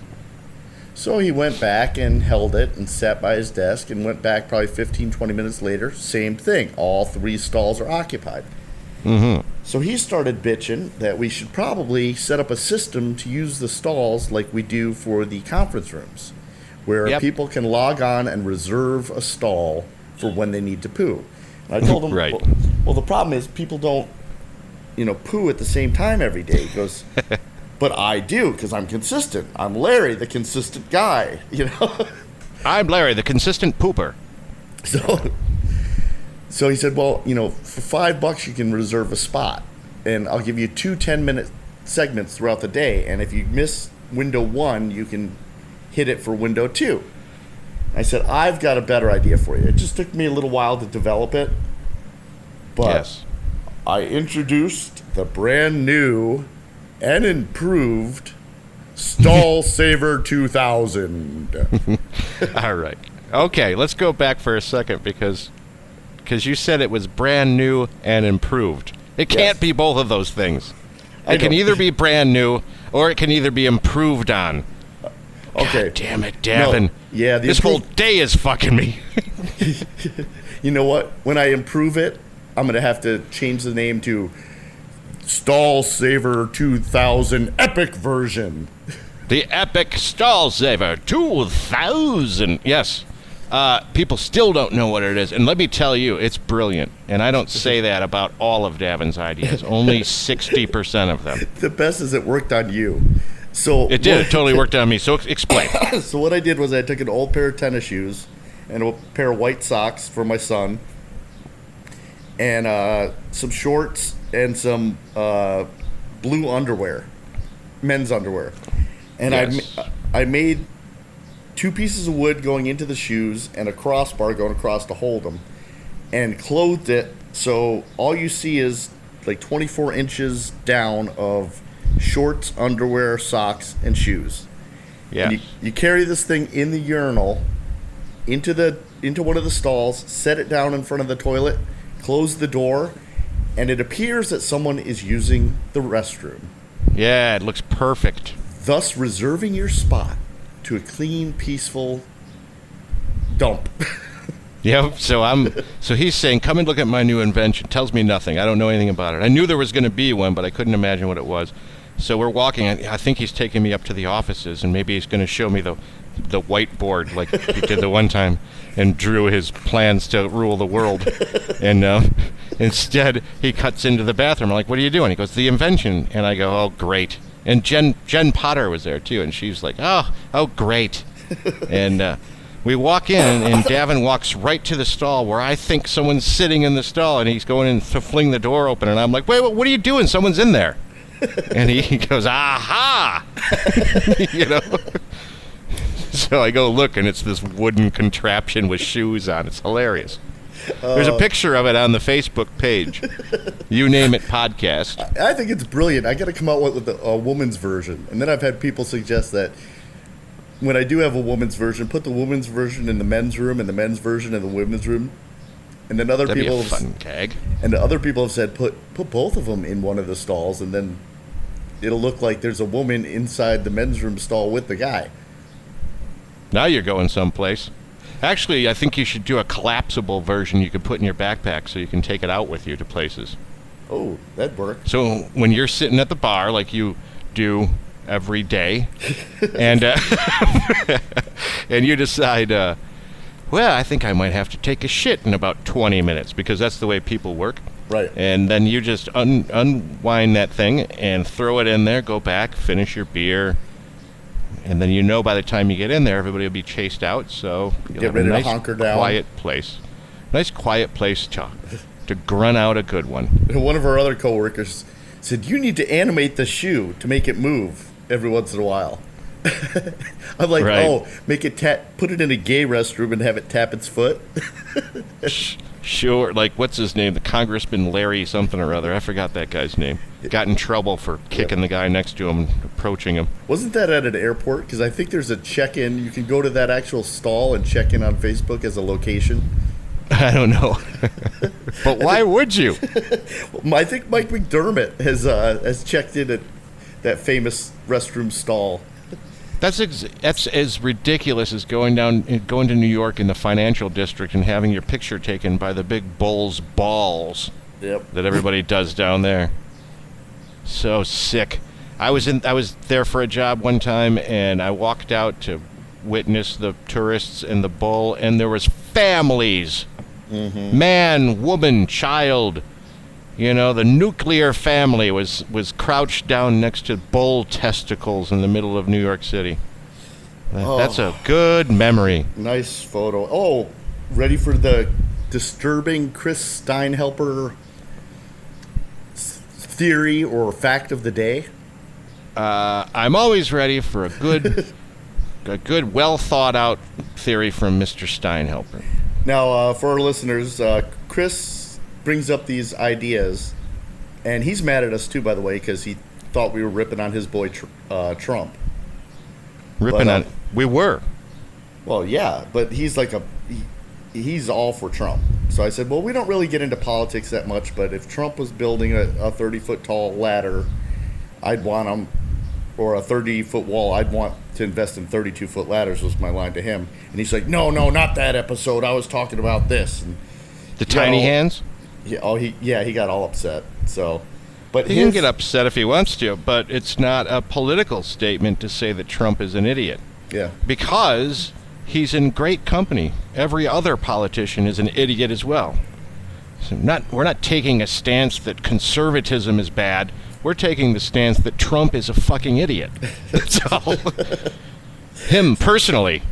Speaker 2: So he went back and held it and sat by his desk and went back probably 15, 20 minutes later. Same thing. All 3 stalls are occupied.
Speaker 1: Mm-hmm.
Speaker 2: So he started bitching that we should probably set up a system to use the stalls like we do for the conference rooms, where people can log on and reserve a stall for when they need to poo. And I told him,
Speaker 1: right.
Speaker 2: Well, the problem is people don't, poo at the same time every day. He goes... But I do, because I'm consistent. I'm Larry, the consistent guy,
Speaker 1: I'm Larry, the consistent pooper.
Speaker 2: So he said, well, for $5 you can reserve a spot, and I'll give you 2 10-minute segments throughout the day, and if you miss window 1, you can hit it for window 2. I said, I've got a better idea for you. It just took me a little while to develop it, but
Speaker 1: yes.
Speaker 2: I introduced the brand new and improved Stall Saver 2000.
Speaker 1: All right. Okay, let's go back for a second because you said it was brand new and improved. It can't be both of those things. It can either be brand new or it can either be improved on.
Speaker 2: Okay.
Speaker 1: God damn it, Davin.
Speaker 2: No. Yeah,
Speaker 1: this whole day is fucking me.
Speaker 2: You know what? When I improve it, I'm going to have to change the name to Stall Saver 2000 Epic Version.
Speaker 1: The Epic Stall Saver 2000. Yes. People still don't know what it is. And let me tell you, it's brilliant. And I don't say that about all of Davin's ideas. Only 60% of them.
Speaker 2: The best is it worked on you. So
Speaker 1: it did. It totally worked on me. So explain.
Speaker 2: So what I did was I took an old pair of tennis shoes and a pair of white socks for my son and some shorts and some blue underwear, men's underwear. And
Speaker 1: yes.
Speaker 2: I made 2 pieces of wood going into the shoes and a crossbar going across to hold them and clothed it so all you see is like 24 inches down of shorts, underwear, socks, and shoes.
Speaker 1: Yeah.
Speaker 2: You carry this thing in the urinal into one of the stalls, set it down in front of the toilet, close the door, and it appears that someone is using the restroom.
Speaker 1: Yeah, it looks perfect.
Speaker 2: Thus reserving your spot to a clean, peaceful dump.
Speaker 1: Yeah, so he's saying, come and look at my new invention. Tells me nothing. I don't know anything about it. I knew there was going to be one, but I couldn't imagine what it was. So we're walking. I think he's taking me up to the offices, and maybe he's going to show me the whiteboard like he did the one time and drew his plans to rule the world. And instead, he cuts into the bathroom. I'm like, what are you doing? He goes, the invention. And I go, oh, great. And Jen Potter was there, too, and she's like, oh, great. And we walk in, and Davin walks right to the stall where I think someone's sitting in the stall, and he's going in to fling the door open, and I'm like, wait, what are you doing? Someone's in there. And he goes, aha! You know? So I go look, and it's this wooden contraption with shoes on. It's hilarious. There's a picture of it on the Facebook page. You Name It podcast.
Speaker 2: I think it's brilliant. I got to come out with a woman's version. And then I've had people suggest that when I do have a woman's version, put the woman's version in the men's room and the men's version in the women's room. And then other
Speaker 1: That'd
Speaker 2: people
Speaker 1: be a fun gag.
Speaker 2: And other people have said put both of them in one of the stalls, and then it'll look like there's a woman inside the men's room stall with the guy.
Speaker 1: Now you're going someplace. Actually, I think you should do a collapsible version you could put in your backpack so you can take it out with you to places.
Speaker 2: Oh, that'd work.
Speaker 1: So when you're sitting at the bar like you do every day, and and you decide, well, I think I might have to take a shit in about 20 minutes because that's the way people work.
Speaker 2: Right.
Speaker 1: And then you just unwind that thing and throw it in there, go back, finish your beer. And then by the time you get in there, everybody will be chased out, so you'll
Speaker 2: get ready
Speaker 1: have a nice,
Speaker 2: to hunker down.
Speaker 1: Quiet place. Nice, quiet place to grunt out a good one.
Speaker 2: One of our other coworkers said, you need to animate the shoe to make it move every once in a while. I'm like, right. Make it put it in a gay restroom and have it tap its foot.
Speaker 1: Sure, like, what's his name? The Congressman Larry something or other. I forgot that guy's name. Got in trouble for kicking the guy next to him and approaching him.
Speaker 2: Wasn't that at an airport? Because I think there's a check-in. You can go to that actual stall and check in on Facebook as a location.
Speaker 1: I don't know. But why would you?
Speaker 2: I think Mike McDermott has checked in at that famous restroom stall.
Speaker 1: That's as ridiculous as going to New York in the financial district and having your picture taken by the big Bulls balls.
Speaker 2: Yep.
Speaker 1: That everybody does down there. So sick. I was there for a job one time, and I walked out to witness the tourists and the bull, and there was families, man, woman, child. You know, the nuclear family was crouched down next to bull testicles in the middle of New York City. That's a good memory.
Speaker 2: Nice photo. Oh, ready for the disturbing Chris Steinhelper theory or fact of the day?
Speaker 1: I'm always ready for a good, well thought out theory from Mr. Steinhelper.
Speaker 2: Now, for our listeners, Chris brings up these ideas, and he's mad at us too, by the way, because he thought we were ripping on his boy Trump.
Speaker 1: Ripping on. We were.
Speaker 2: Well, yeah, but he's like he's all for Trump. So I said, well, we don't really get into politics that much, but if Trump was building a 30-foot tall ladder, I'd want him, or a 30-foot wall, I'd want to invest in 32-foot ladders, was my line to him. And he's like, no, not that episode. I was talking about this. And,
Speaker 1: the tiny hands?
Speaker 2: Yeah, he got all upset. So, but
Speaker 1: he can get upset if he wants to, but it's not a political statement to say that Trump is an idiot.
Speaker 2: Yeah.
Speaker 1: Because he's in great company. Every other politician is an idiot as well. So we're not taking a stance that conservatism is bad. We're taking the stance that Trump is a fucking idiot. That's all. Him personally.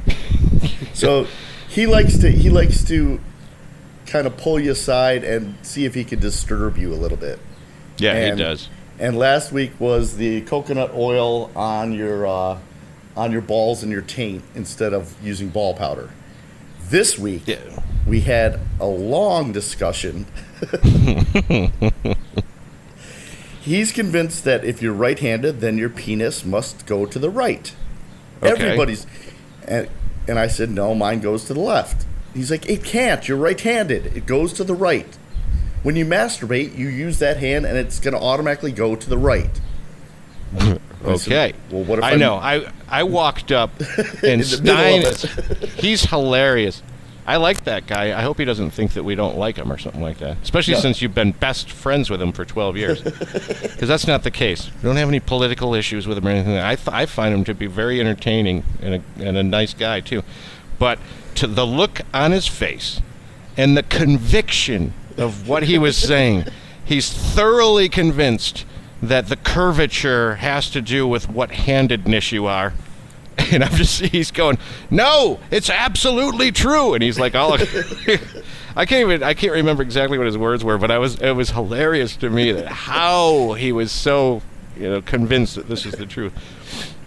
Speaker 2: So he likes to kind of pull you aside and see if he can disturb you a little bit.
Speaker 1: Yeah, he does.
Speaker 2: And last week was the coconut oil on your balls and your taint instead of using ball powder. This week, we had a long discussion. He's convinced that if you're right-handed, then your penis must go to the right.
Speaker 1: Okay.
Speaker 2: Everybody's... And I said, no, mine goes to the left. He's like, it can't. You're right-handed. It goes to the right. When you masturbate, you use that hand, and it's going to automatically go to the right.
Speaker 1: Okay.
Speaker 2: Said, well, what if
Speaker 1: I know. I walked up, and Stein, he's hilarious. I like that guy. I hope he doesn't think that we don't like him or something like that, especially since you've been best friends with him for 12 years. Because that's not the case. We don't have any political issues with him or anything. I find him to be very entertaining and a nice guy, too. But to the look on his face and the conviction of what he was saying, he's thoroughly convinced that the curvature has to do with what handedness you are. And he's going, no, it's absolutely true. And he's like, I can't remember exactly what his words were, but it was hilarious to me that how he was so, convinced that this is the truth.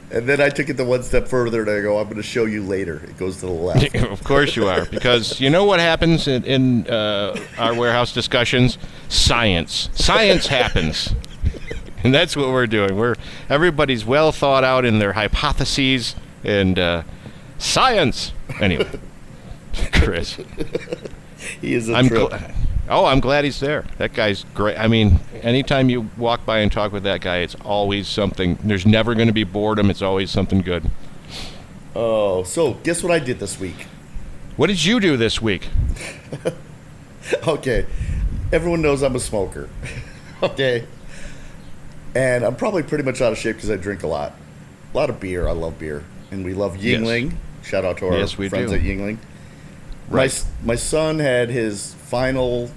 Speaker 2: And then I took it the one step further, and I go, I'm going to show you later. It goes to the left.
Speaker 1: Of course you are, because you know what happens in our warehouse discussions? Science. Science happens. And that's what we're doing. Everybody's well thought out in their hypotheses and science. Anyway, Chris.
Speaker 2: He is a trip.
Speaker 1: I'm glad he's there. That guy's great. I mean, anytime you walk by and talk with that guy, it's always something. There's never going to be boredom. It's always something good.
Speaker 2: Oh, so guess what I did this week?
Speaker 1: What did you do this week?
Speaker 2: Okay. Everyone knows I'm a smoker. Okay. And I'm probably pretty much out of shape because I drink a lot. A lot of beer. I love beer. And we love Yingling. Yes. Shout out to our friends at Yingling. Right. My son had his final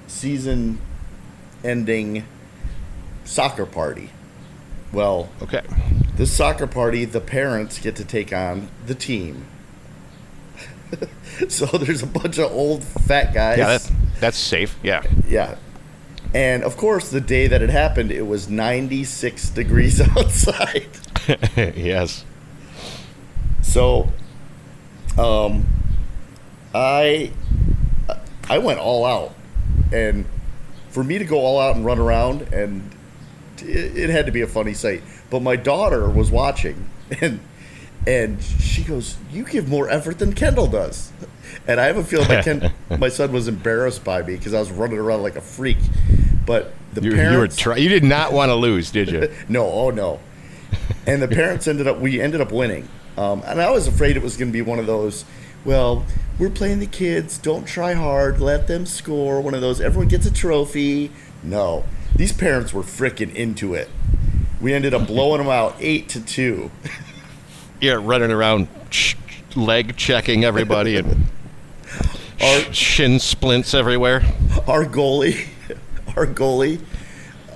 Speaker 2: season-ending soccer party. Well,
Speaker 1: okay.
Speaker 2: This soccer party, the parents get to take on the team. So there's a bunch of old fat guys.
Speaker 1: Yeah, that's safe. Yeah.
Speaker 2: Yeah. And, of course, the day that it happened, it was 96 degrees outside.
Speaker 1: Yes.
Speaker 2: So, I went all out. And for me to go all out and run around, and it had to be a funny sight. But my daughter was watching, and she goes, you give more effort than Kendall does. And I have a feeling that my son was embarrassed by me because I was running around like a freak. But parents...
Speaker 1: You did not want to lose, did you?
Speaker 2: No, oh no. And the parents ended up winning. And I was afraid it was going to be one of those, well, we're playing the kids, don't try hard, let them score, one of those, everyone gets a trophy. No, these parents were freaking into it. We ended up blowing them out 8-2.
Speaker 1: Yeah, running around leg checking everybody and shin splints everywhere.
Speaker 2: Our goalie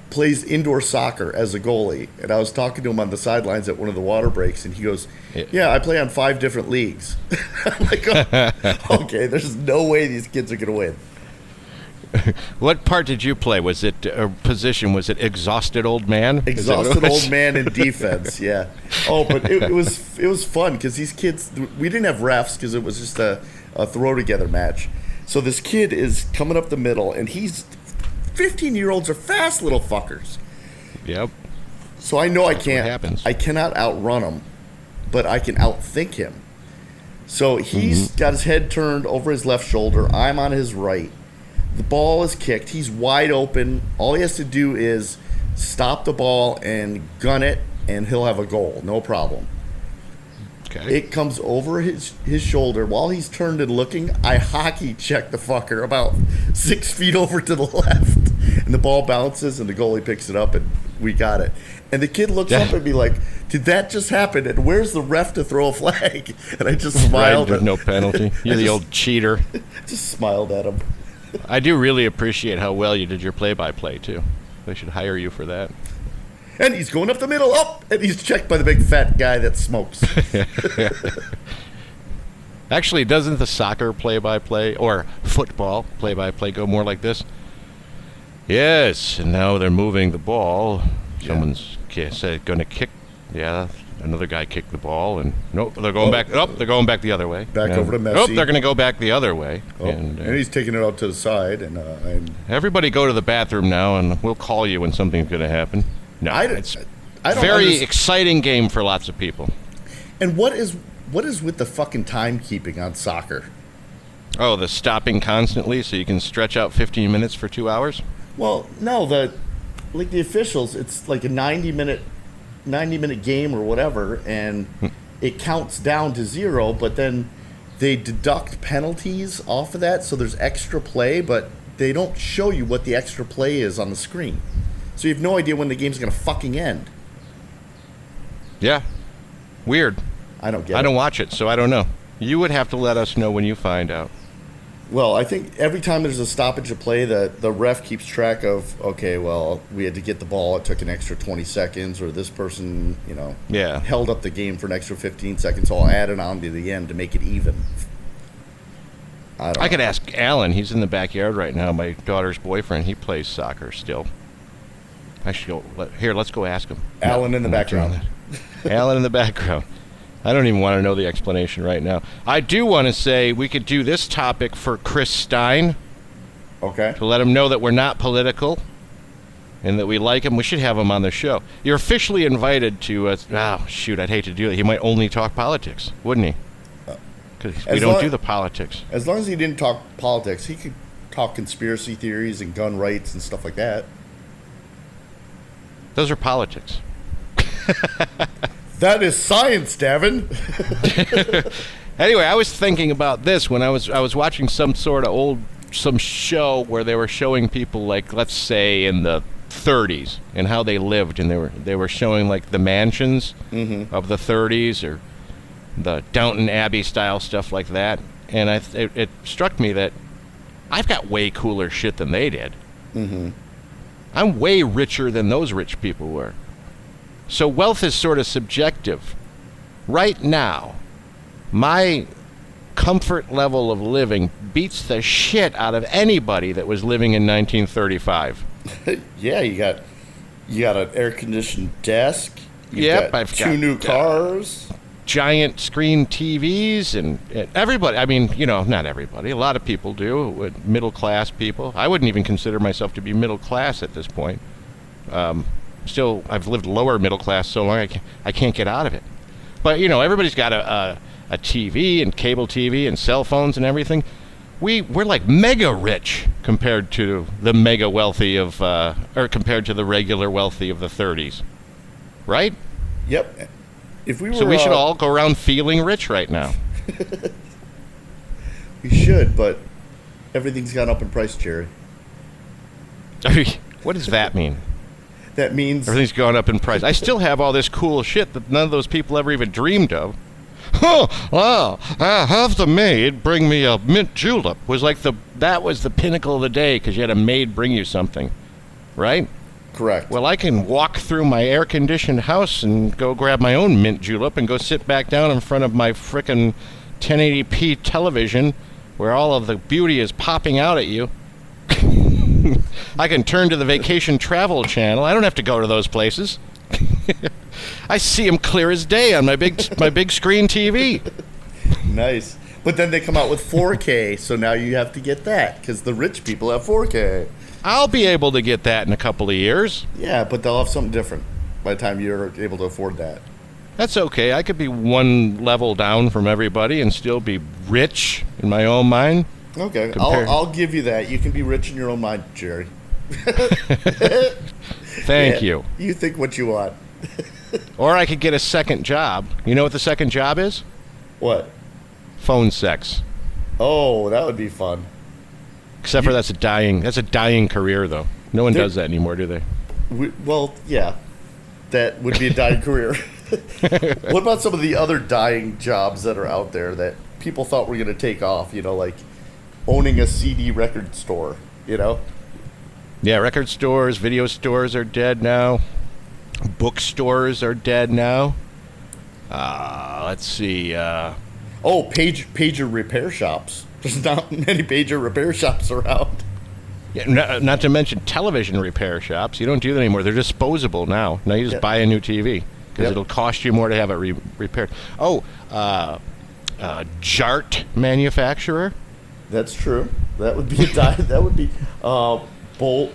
Speaker 2: plays indoor soccer as a goalie, and I was talking to him on the sidelines at one of the water breaks, and he goes, yeah, I play on 5 different leagues. I'm like, okay, there's no way these kids are going to win.
Speaker 1: What part did you play? Was it a position? Was it exhausted old man?
Speaker 2: Exhausted old man in defense, yeah. Oh, but it was fun because these kids, we didn't have refs because it was just a throw-together match. So this kid is coming up the middle, and 15-year-olds are fast little fuckers.
Speaker 1: Yep.
Speaker 2: So I know
Speaker 1: What happens.
Speaker 2: I cannot outrun him, but I can outthink him. So he's got his head turned over his left shoulder. I'm on his right. The ball is kicked. He's wide open. All he has to do is stop the ball and gun it, and he'll have a goal. No problem.
Speaker 1: Okay.
Speaker 2: It comes over his shoulder. While he's turned and looking, I hockey check the fucker about 6 feet over to the left. And the ball bounces, and the goalie picks it up, and we got it. And the kid looks up at me like, did that just happen? And where's the ref to throw a flag? And I just smiled.
Speaker 1: Right, no penalty. You're the old cheater.
Speaker 2: Just smiled at him.
Speaker 1: I do really appreciate how well you did your play-by-play, too. They should hire you for that.
Speaker 2: And he's going up the middle, and he's checked by the big fat guy that smokes.
Speaker 1: Actually, doesn't the soccer play-by-play or football play-by-play go more like this? Yes, and now they're moving the ball. Someone's going to kick. Yeah, another guy kicked the ball, and nope, they're going back. Nope, they're going back the other way.
Speaker 2: Back over to Messi.
Speaker 1: Nope, they're going to go back the other way.
Speaker 2: And he's taking it out to the side. And
Speaker 1: everybody go to the bathroom now, and we'll call you when something's going to happen. No, it's
Speaker 2: I don't
Speaker 1: very exciting game for lots of people.
Speaker 2: And what is with the fucking timekeeping on soccer?
Speaker 1: Oh, the stopping constantly so you can stretch out 15 minutes for 2 hours?
Speaker 2: Well, no, the officials, it's like a 90-minute game or whatever, and it counts down to 0, but then they deduct penalties off of that, so there's extra play, but they don't show you what the extra play is on the screen. So you have no idea when the game's going to fucking end.
Speaker 1: Yeah. Weird.
Speaker 2: I don't get it.
Speaker 1: I don't watch it, so I don't know. You would have to let us know when you find out.
Speaker 2: Well, I think every time there's a stoppage of play, the ref keeps track of, okay, well, we had to get the ball. It took an extra 20 seconds, or this person, held up the game for an extra 15 seconds. So I'll add it on to the end to make it even. I
Speaker 1: could ask Alan. He's in the backyard right now. My daughter's boyfriend. He plays soccer still. I should go. Here, let's go ask him.
Speaker 2: Alan in the background.
Speaker 1: Alan in the background. I don't even want to know the explanation right now. I do want to say we could do this topic for Chris Stein.
Speaker 2: Okay.
Speaker 1: To let him know that we're not political and that we like him. We should have him on the show. You're officially invited to... I'd hate to do it. He might only talk politics, wouldn't he? Because we don't do the politics.
Speaker 2: As long as he didn't talk politics, he could talk conspiracy theories and gun rights and stuff like that.
Speaker 1: Those are politics.
Speaker 2: That is science, Davin.
Speaker 1: Anyway, I was thinking about this when I was watching some show where they were showing people, like, let's say in the 30s and how they lived, and they were showing like the mansions of the 30s or the Downton Abbey style stuff like that, and it struck me that I've got way cooler shit than they did. I'm way richer than those rich people were. So wealth is sort of subjective. Right now, my comfort level of living beats the shit out of anybody that was living in 1935.
Speaker 2: Yeah, you got an air-conditioned desk.
Speaker 1: I've got
Speaker 2: two new cars.
Speaker 1: Giant screen TVs and everybody. I mean, not everybody. A lot of people do. Middle-class people. I wouldn't even consider myself to be middle-class at this point. Still, I've lived lower middle class so long I can't get out of it. But everybody's got a TV and cable TV and cell phones and everything. We're like mega rich compared to the mega wealthy or compared to the regular wealthy of the 30s, right?
Speaker 2: Yep.
Speaker 1: So we should all go around feeling rich right now.
Speaker 2: We should, but everything's gone up in price, Jerry.
Speaker 1: What does that mean?
Speaker 2: That means
Speaker 1: everything's gone up in price. I still have all this cool shit that none of those people ever even dreamed of. Oh, wow! Have the maid bring me a mint julep. That was the pinnacle of the day because you had a maid bring you something, right?
Speaker 2: Correct.
Speaker 1: Well, I can walk through my air-conditioned house and go grab my own mint julep and go sit back down in front of my frickin' 1080p television where all of the beauty is popping out at you. I can turn to the Vacation Travel channel. I don't have to go to those places. I see them clear as day on my big screen TV.
Speaker 2: Nice. But then they come out with 4K, so now you have to get that because the rich people have 4K.
Speaker 1: I'll be able to get that in a couple of years.
Speaker 2: Yeah, but they'll have something different. by the time you're able to afford that.
Speaker 1: That's okay. I could be one level down from everybody and still be rich in my own mind.
Speaker 2: Okay, I'll give you that. You can be rich in your own mind, Jerry.
Speaker 1: Thank you.
Speaker 2: You think what you want.
Speaker 1: Or I could get a second job. You know what the second job is?
Speaker 2: What?
Speaker 1: Phone sex.
Speaker 2: Oh, that would be fun.
Speaker 1: Except for that's a dying career, though. No one does that anymore, do they?
Speaker 2: Well, yeah. That would be a dying career. What about some of the other dying jobs that are out there that people thought were going to take off? You know, like owning a CD record store, you know?
Speaker 1: Yeah, record stores, video stores are dead now. Bookstores are dead now. Let's see.
Speaker 2: Pager repair shops. There's not many pager repair shops around.
Speaker 1: Yeah, not to mention television repair shops. You don't do that anymore. They're disposable now. Now you just buy a new TV because it'll cost you more to have it repaired. Oh, Jart manufacturer.
Speaker 2: That's true. That would be that would be
Speaker 1: bowling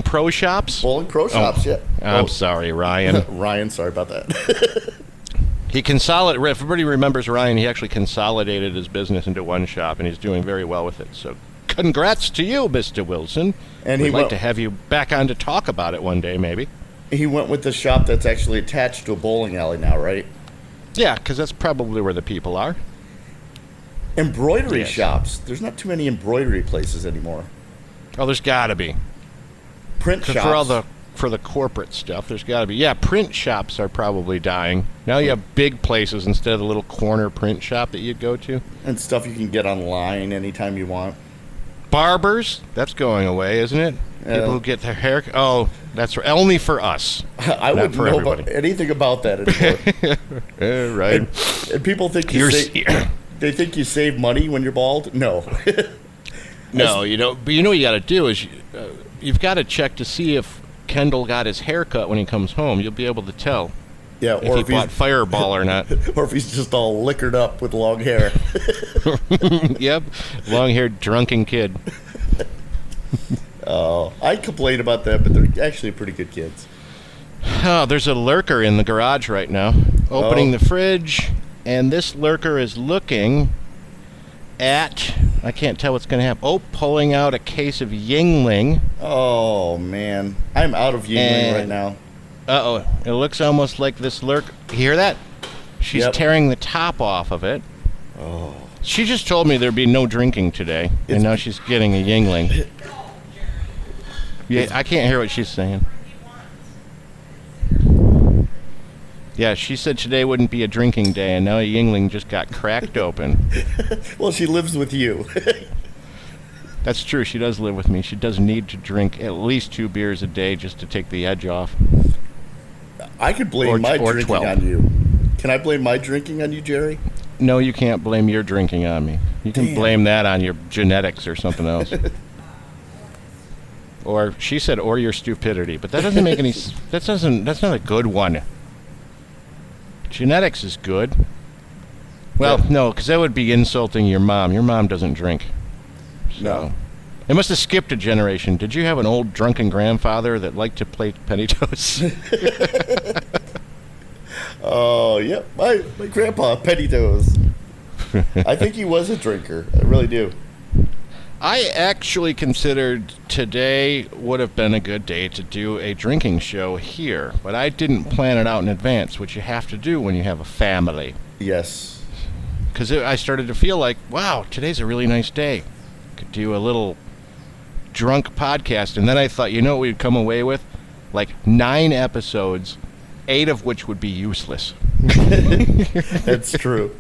Speaker 1: pro shops.
Speaker 2: Bowling pro shops. Yeah.
Speaker 1: I'm sorry, Ryan.
Speaker 2: Ryan, sorry about that.
Speaker 1: He consolidated. If everybody remembers Ryan, he actually consolidated his business into one shop, and he's doing very well with it. So, congrats to you, Mr. Wilson. And we'd like to have you back on to talk about it one day, maybe.
Speaker 2: He went with the shop that's actually attached to a bowling alley now, right?
Speaker 1: Yeah, because that's probably where the people are.
Speaker 2: Embroidery shops. There's not too many embroidery places anymore.
Speaker 1: Oh, there's got to be.
Speaker 2: Print shops.
Speaker 1: For the corporate stuff, there's got to be. Yeah, print shops are probably dying. Now you have big places instead of the little corner print shop that you'd go to.
Speaker 2: And stuff you can get online anytime you want.
Speaker 1: Barbers, that's going away, isn't it? People who get their hair... Oh, that's right. Only for us.
Speaker 2: I wouldn't know about anything about that anymore.
Speaker 1: Right.
Speaker 2: And people think they think you save money when you're bald? No.
Speaker 1: No, you know. But you know what you got to do is you've got to check to see if Kendall got his hair cut when he comes home. You'll be able to tell.
Speaker 2: Yeah,
Speaker 1: if he bought Fireball or not.
Speaker 2: Or if he's just all liquored up with long hair.
Speaker 1: Yep, long-haired drunken kid.
Speaker 2: Oh, I complain about them, but they're actually pretty good kids.
Speaker 1: Oh, there's a lurker in the garage right now, opening the fridge, and this lurker is looking at, I can't tell what's going to happen. Oh, pulling out a case of Yingling.
Speaker 2: Oh, man. I'm out of Yingling right now.
Speaker 1: Uh-oh. It looks almost like this lurker. You hear that? She's tearing the top off of it.
Speaker 2: Oh.
Speaker 1: She just told me there'd be no drinking today, and now she's getting a Yingling. Yeah, I can't hear what she's saying. Yeah, she said today wouldn't be a drinking day, and now a Yingling just got cracked open.
Speaker 2: Well, she lives with you.
Speaker 1: That's true. She does live with me. She does need to drink at least 2 beers a day just to take the edge off.
Speaker 2: I could blame my drinking
Speaker 1: 12.
Speaker 2: on you. Can I blame my drinking on you, Jerry?
Speaker 1: No, you can't blame your drinking on me. You can blame that on your genetics or something else. Or she said, or your stupidity, but that doesn't make any. That's not a good one. Genetics is good. Well, no, because that would be insulting your mom. Your mom doesn't drink. So.
Speaker 2: No.
Speaker 1: It must have skipped a generation. Did you have an old drunken grandfather that liked to play penny toast?
Speaker 2: Oh, yep. My grandpa, penny toast. I think he was a drinker. I really do.
Speaker 1: I actually considered today would have been a good day to do a drinking show here, but I didn't plan it out in advance, which you have to do when you have a family.
Speaker 2: Yes.
Speaker 1: Because I started to feel like, wow, today's a really nice day. Could do a little drunk podcast. And then I thought, you know what we'd come away with? Like 9 episodes, 8 of which would be useless.
Speaker 2: That's true.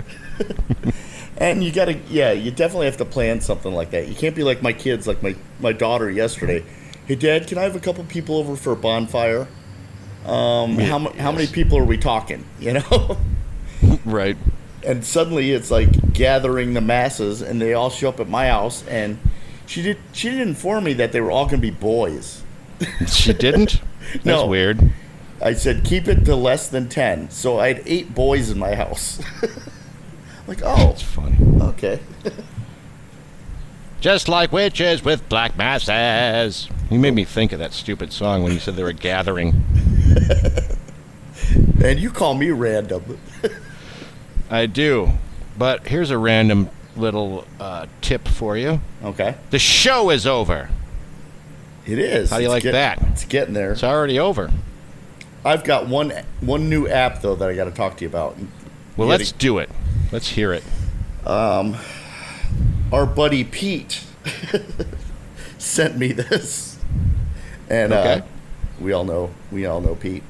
Speaker 2: And you definitely have to plan something like that. You can't be like my kids, like my daughter yesterday. Hey, Dad, can I have a couple people over for a bonfire? How many people are we talking? You know?
Speaker 1: Right.
Speaker 2: And suddenly it's like gathering the masses, and they all show up at my house. And she didn't inform me that they were all going to be boys.
Speaker 1: She didn't? That's
Speaker 2: No.
Speaker 1: weird.
Speaker 2: I said keep it to less than 10. So I had 8 boys in my house. Like, oh,
Speaker 1: That's funny.
Speaker 2: okay.
Speaker 1: Just like witches with black masses. You made me think of that stupid song when you said they were gathering.
Speaker 2: And you call me random.
Speaker 1: I do. But here's a random little tip for you.
Speaker 2: Okay.
Speaker 1: The show is over.
Speaker 2: It is.
Speaker 1: How do you like that?
Speaker 2: It's getting there.
Speaker 1: It's already over.
Speaker 2: I've got one new app, though, that I got to talk to you about.
Speaker 1: Well, let's do it. Let's hear it.
Speaker 2: Our buddy Pete sent me this. And
Speaker 1: okay.
Speaker 2: we all know Pete.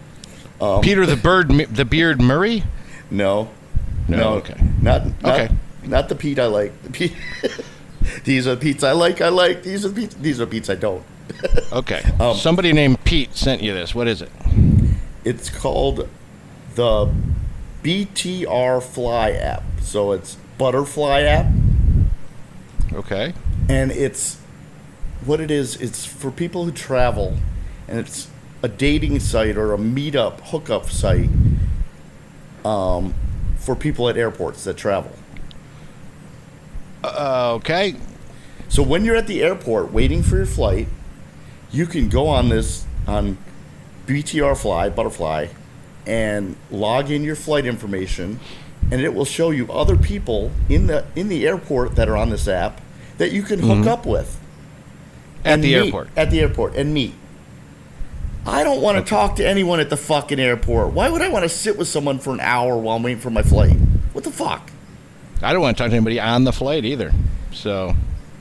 Speaker 1: Peter the Beard Murray?
Speaker 2: No.
Speaker 1: Okay.
Speaker 2: Not the Pete I like. The Pete, these are the Petes I like. These are the Petes I don't.
Speaker 1: Okay. Somebody named Pete sent you this. What is it?
Speaker 2: It's called the BTR Fly app. So it's Butterfly app.
Speaker 1: Okay.
Speaker 2: And it's what it is. It's for people who travel, and it's a dating site or a meetup hookup site for people at airports that travel.
Speaker 1: Okay.
Speaker 2: So when you're at the airport waiting for your flight, you can go on BTR Fly, Butterfly, and log in your flight information, and it will show you other people in the airport that are on this app that you can hook up with.
Speaker 1: At the airport.
Speaker 2: At the airport and meet. I don't want to talk to anyone at the fucking airport. Why would I want to sit with someone for an hour while I'm waiting for my flight? What the fuck?
Speaker 1: I don't want to talk to anybody on the flight either. So.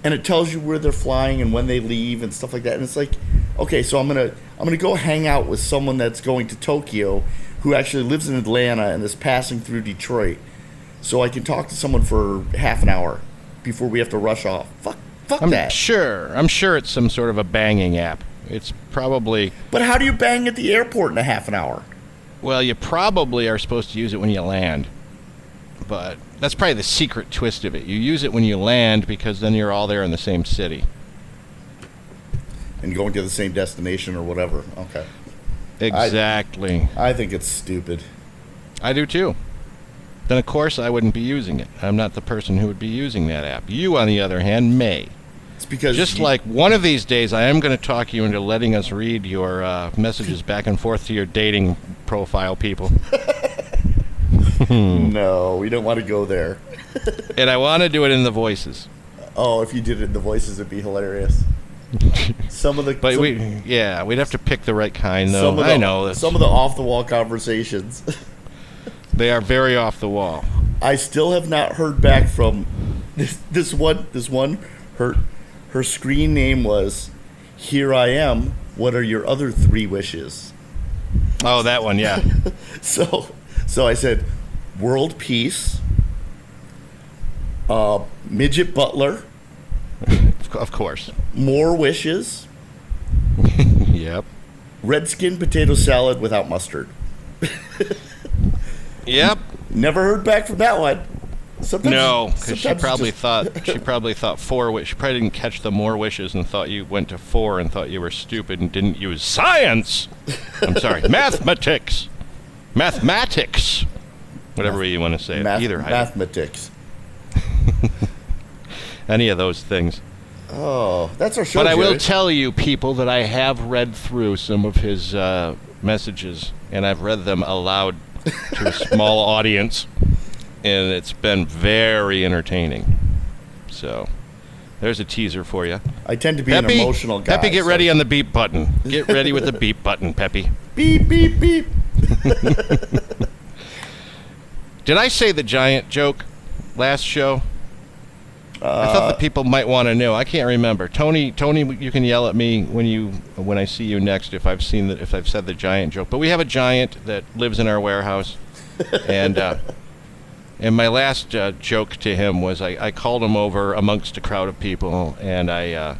Speaker 2: And it tells you where they're flying and when they leave and stuff like that. And it's like, okay, so I'm gonna go hang out with someone that's going to Tokyo, who actually lives in Atlanta and is passing through Detroit, so I can talk to someone for half an hour before we have to rush off. Fuck that. I'm sure it's some sort of a banging app. It's probably. But how do you bang at the airport in a half an hour?
Speaker 1: Well, you probably are supposed to use it when you land. But that's probably the secret twist of it. You use it when you land because then you're all there in the same city. And going to the same destination or whatever. Okay. Exactly. I think it's stupid. I do too. Then, of course, I wouldn't be using it. I'm not the person who would be using that app. You, on the other hand, may. It's because just like one of these days, I am going to talk you into letting us read your messages back and forth to your dating profile people. No, we don't want to go there. And I want to do it in the voices. Oh, if you did it in the voices, it'd be hilarious. We'd have to pick the right kind, though. I know. Some of the off-the-wall conversations. They are very off the wall. I still have not heard back from this one. Her screen name was, "Here I am. What are your other 3 wishes?" Oh, that one, yeah. So I said, world peace, midget butler. Of course. More wishes. Yep. Redskin potato salad without mustard. Yep. Never heard back from that one. No, because she probably thought 4 wishes. She probably didn't catch the more wishes and thought you went to 4 and thought you were stupid and didn't use science. I'm sorry, mathematics. Whatever way you want to say it. Either mathematics. Any of those things. Oh, that's our show. But I will tell you, people, that I have read through some of his messages, and I've read them aloud to a small audience, and it's been very entertaining. So, there's a teaser for you. I tend to be an emotional guy. Peppy, get ready on the beep button. Get ready with the beep button, Peppy. Beep, beep, beep. Did I say the giant joke last show? I thought the people might want to know. I can't remember. Tony, you can yell at me when I see you next if I've said the giant joke. But we have a giant that lives in our warehouse, and my last joke to him was I called him over amongst a crowd of people, and I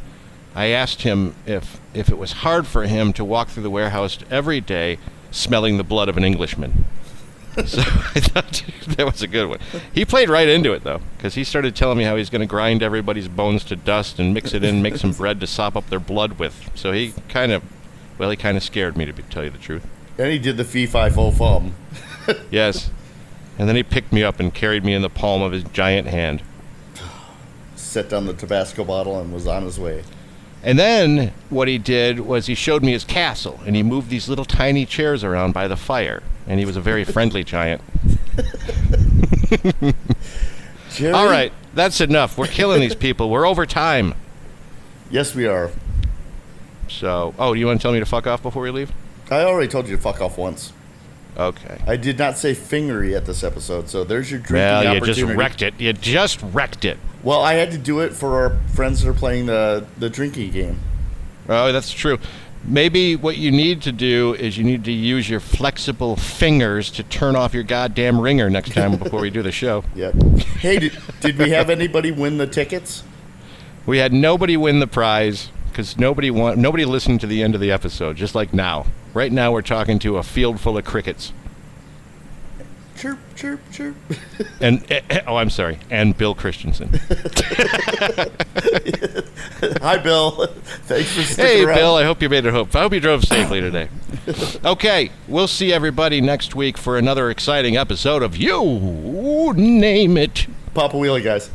Speaker 1: asked him if it was hard for him to walk through the warehouse every day smelling the blood of an Englishman. So I thought that was a good one. He played right into it, though, because he started telling me how he's going to grind everybody's bones to dust and mix it in, make some bread to sop up their blood with. So he kind of scared me, to tell you the truth. And he did the fee-fi-fo-fum. Yes. And then he picked me up and carried me in the palm of his giant hand.
Speaker 2: set down the Tabasco bottle and was on his way.
Speaker 1: And then what he did was he showed me his castle, and he moved these little tiny chairs around by the fire, and he was a very friendly giant.
Speaker 2: Jerry?
Speaker 1: All right, that's enough. We're killing these people. We're over time.
Speaker 2: Yes, we are.
Speaker 1: So, do you want to tell me to fuck off before we leave?
Speaker 2: I already told you to fuck off once.
Speaker 1: Okay.
Speaker 2: I did not say finger yet this episode, so there's your drinking
Speaker 1: Well, you
Speaker 2: opportunity.
Speaker 1: just wrecked it. You just wrecked it.
Speaker 2: Well, I had to do it for our friends that are playing the drinking game.
Speaker 1: Oh, that's true. Maybe what you need to do is you need to use your flexible fingers to turn off your goddamn ringer next time before we do the show.
Speaker 2: Yep. Hey, did we have anybody win the tickets?
Speaker 1: We had nobody win the prize because nobody listened to the end of the episode, just like now. Right now we're talking to a field full of crickets.
Speaker 2: Chirp, chirp, chirp.
Speaker 1: And, I'm sorry, and Bill Christensen.
Speaker 2: Hi, Bill. Thanks for sticking around.
Speaker 1: Hey, Bill, I hope you made it home. I hope you drove safely today. Okay, we'll see everybody next week for another exciting episode of You Name It.
Speaker 2: Pop a wheelie, guys.